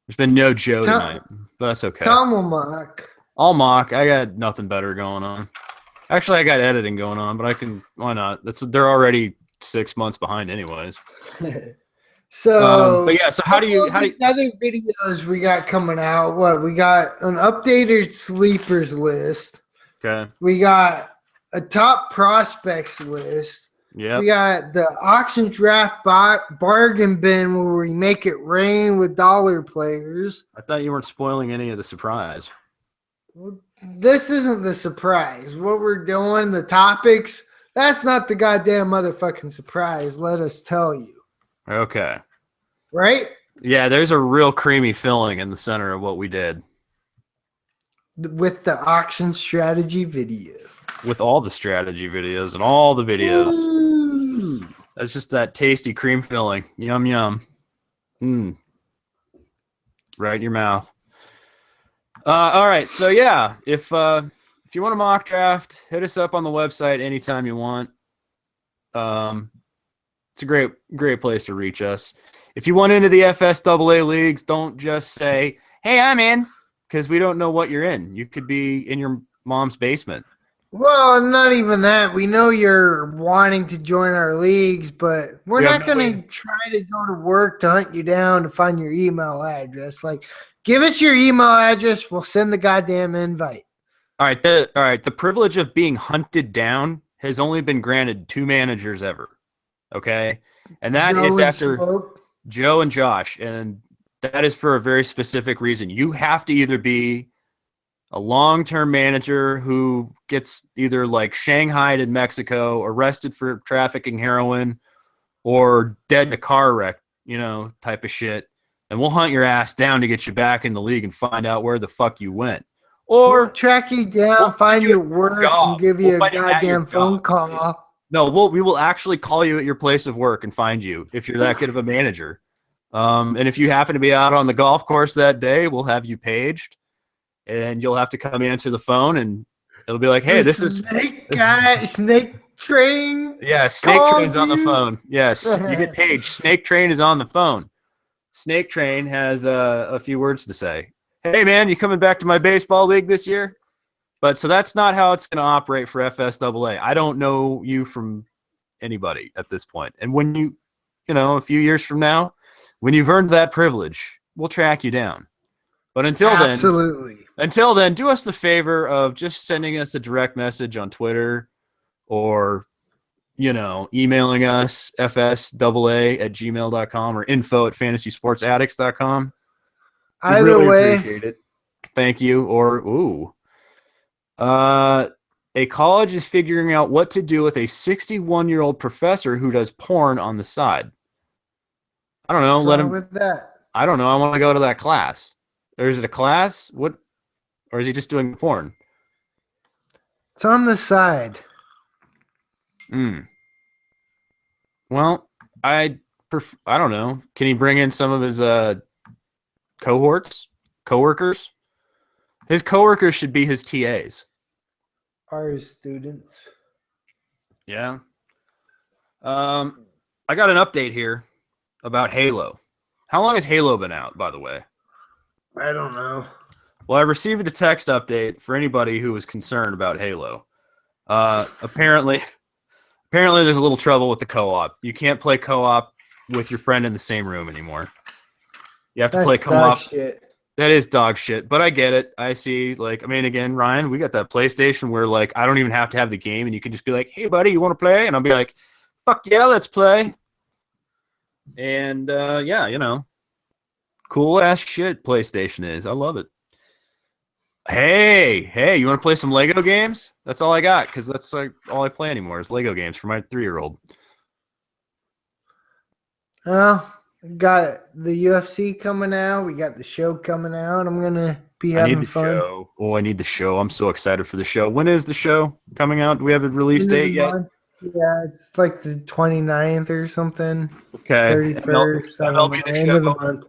Speaker 1: There's been no Joe tonight, but that's okay.
Speaker 2: Tom will mock.
Speaker 1: I'll mock. I got nothing better going on. Actually, I got editing going on, but I can. Why not? They're already 6 months behind, anyways.
Speaker 2: So,
Speaker 1: but yeah. So how do you?
Speaker 2: Other videos we got coming out? What we got? An updated sleepers list.
Speaker 1: Okay.
Speaker 2: We got a top prospects list.
Speaker 1: Yeah.
Speaker 2: We got the auction draft bargain bin where we make it rain with dollar players.
Speaker 1: I thought you weren't spoiling any of the surprise.
Speaker 2: This isn't the surprise. What we're doing, the topics, that's not the goddamn motherfucking surprise. Let us tell you.
Speaker 1: Okay.
Speaker 2: Right?
Speaker 1: Yeah, there's a real creamy filling in the center of what we did.
Speaker 2: With the auction strategy video.
Speaker 1: With all the strategy videos and all the videos.
Speaker 2: Ooh.
Speaker 1: That's just that tasty cream filling. Yum, yum. Mmm. Right in your mouth. All right. So, yeah, if you want a mock draft, hit us up on the website anytime you want. It's a great place to reach us. If you want into the FSAA leagues, don't just say, hey, I'm in, because we don't know what you're in. You could be in your mom's basement.
Speaker 2: Well, not even that. We know you're wanting to join our leagues, but we're not going to try to go to work to hunt you down to find your email address. Like, give us your email address. We'll send the goddamn invite.
Speaker 1: All right. The privilege of being hunted down has only been granted 2 managers ever. Okay. And that is after Joe and Josh. And that is for a very specific reason. You have to either be a long-term manager who gets either like shanghaied in Mexico, arrested for trafficking heroin, or dead in a car wreck, type of shit. And we'll hunt your ass down to get you back in the league and find out where the fuck you went. Or
Speaker 2: we'll track you down, find your work, and give you a goddamn phone call.
Speaker 1: No, we will actually call you at your place of work and find you if you're that good of a manager. And if you happen to be out on the golf course that day, we'll have you paged. And you'll have to come answer the phone, and it'll be like, "Hey, this is
Speaker 2: Snake Train."
Speaker 1: Yeah, Snake Train's on the phone. Yes, you get paged. Snake Train is on the phone. Snake Train has a few words to say. Hey, man, you coming back to my baseball league this year? But so that's not how it's going to operate for FSAA. I don't know you from anybody at this point. And when you a few years from now, when you've earned that privilege, we'll track you down. But until then, do us the favor of just sending us a direct message on Twitter or, emailing us, fsaa@gmail.com or info@fantasysportsaddicts.com.
Speaker 2: Either
Speaker 1: really
Speaker 2: way.
Speaker 1: Appreciate it. Thank you. Or, a college is figuring out what to do with a 61-year-old professor who does porn on the side. I don't know.
Speaker 2: What's wrong with that?
Speaker 1: I don't know. I want to go to that class. Or is it a class? What? Or is he just doing porn?
Speaker 2: It's on the side.
Speaker 1: Well, I don't know. Can he bring in some of his coworkers? His coworkers should be his TAs.
Speaker 2: Our students.
Speaker 1: Yeah. I got an update here about Halo. How long has Halo been out, by the way?
Speaker 2: I don't know.
Speaker 1: Well, I received a text update for anybody who was concerned about Halo. Apparently there's a little trouble with the co-op. You can't play co-op with your friend in the same room anymore. You have to play co-op.
Speaker 2: Shit.
Speaker 1: That is dog shit, but I get it. I see, again, Ryan, we got that PlayStation where, I don't even have to have the game, and you can just be like, hey, buddy, you want to play? And I'll be like, fuck yeah, let's play. And, cool ass shit PlayStation is. I love it. Hey, you want to play some Lego games? That's all I got, because that's like all I play anymore is Lego games for my 3-year-old.
Speaker 2: Well, got the UFC coming out. We got the show coming out. I'm gonna be
Speaker 1: I need
Speaker 2: having
Speaker 1: the
Speaker 2: fun.
Speaker 1: show. Oh, I need the show. I'm so excited for the show. When is the show coming out? Do we have a release
Speaker 2: End of
Speaker 1: date
Speaker 2: the
Speaker 1: yet?
Speaker 2: month. Yeah, it's like the 29th or something.
Speaker 1: Okay.
Speaker 2: 31st. I don't
Speaker 1: MLB
Speaker 2: know.
Speaker 1: the
Speaker 2: End of the
Speaker 1: show.
Speaker 2: month.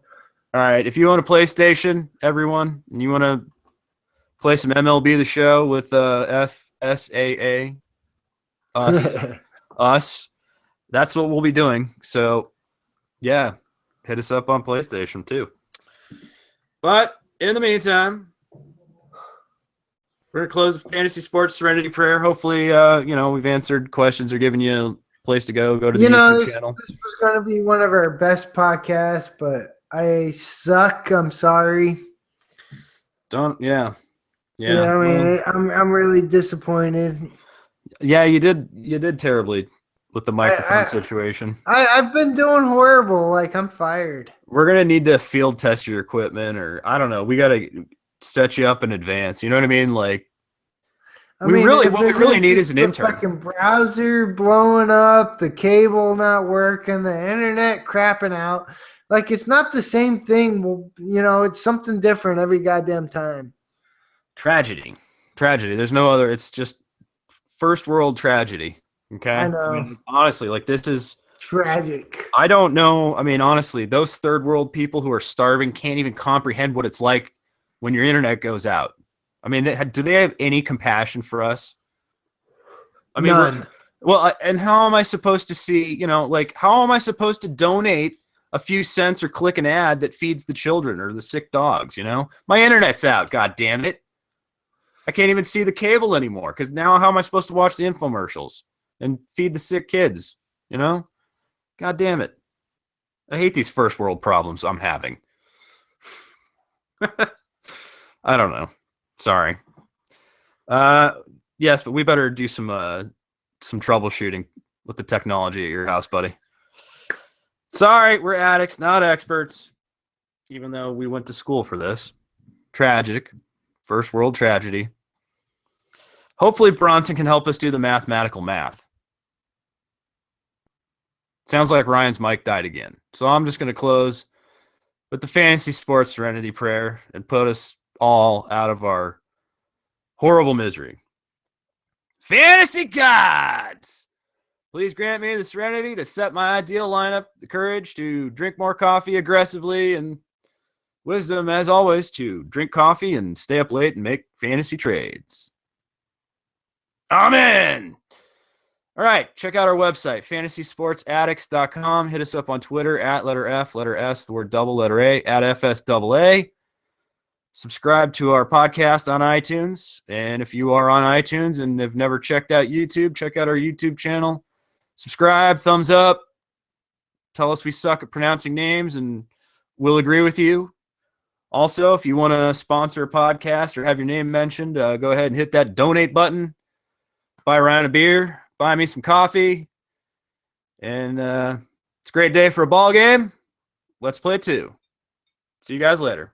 Speaker 1: All right. If you want a PlayStation, everyone, and you want to play some MLB the show with FSAA, us, that's what we'll be doing. So, yeah, hit us up on PlayStation too. But in the meantime, we're going to close with Fantasy Sports Serenity Prayer. Hopefully, we've answered questions or given you a place to go. Go to the YouTube channel.
Speaker 2: This was going to be one of our best podcasts, but I suck. I'm sorry.
Speaker 1: Yeah.
Speaker 2: Yeah, I mean, I'm really disappointed.
Speaker 1: Yeah, you did terribly with the microphone situation.
Speaker 2: I've been doing horrible. Like, I'm fired.
Speaker 1: We're going to need to field test your equipment, or I don't know. We got to set you up in advance. You know what I mean? Like, what we really need is an intern.
Speaker 2: The fucking browser blowing up, the cable not working, the internet crapping out. Like, it's not the same thing. Well, it's something different every goddamn time.
Speaker 1: Tragedy. There's no other. It's just first world tragedy. Okay.
Speaker 2: I know.
Speaker 1: I mean, honestly, like, this is
Speaker 2: tragic.
Speaker 1: I don't know. I mean, honestly, those third world people who are starving can't even comprehend what it's like when your internet goes out. I mean, do they have any compassion for us? I mean,
Speaker 2: none.
Speaker 1: And how am I supposed to see, how am I supposed to donate a few cents or click an ad that feeds the children or the sick dogs, My internet's out, god damn it. I can't even see the cable anymore, because now how am I supposed to watch the infomercials and feed the sick kids, God damn it. I hate these first world problems I'm having. I don't know. Sorry. Yes, but we better do some troubleshooting with the technology at your house, buddy. Sorry, we're addicts, not experts, even though we went to school for this. Tragic. First world tragedy. Hopefully Bronson can help us do the mathematical math. Sounds like Ryan's mic died again. So I'm just going to close with the Fantasy Sports Serenity Prayer and put us all out of our horrible misery. Fantasy gods, please grant me the serenity to set my ideal lineup, the courage to drink more coffee aggressively, and wisdom, as always, to drink coffee and stay up late and make fantasy trades. Amen. All right, check out our website, fantasysportsaddicts.com. Hit us up on Twitter at letter F, letter S, the word double, letter A, at FSAA. Subscribe to our podcast on iTunes. And if you are on iTunes and have never checked out YouTube, check out our YouTube channel. Subscribe, thumbs up. Tell us we suck at pronouncing names, and we'll agree with you. Also, if you want to sponsor a podcast or have your name mentioned, go ahead and hit that donate button. Buy Ryan a beer. Buy me some coffee. And it's a great day for a ball game. Let's play 2. See you guys later.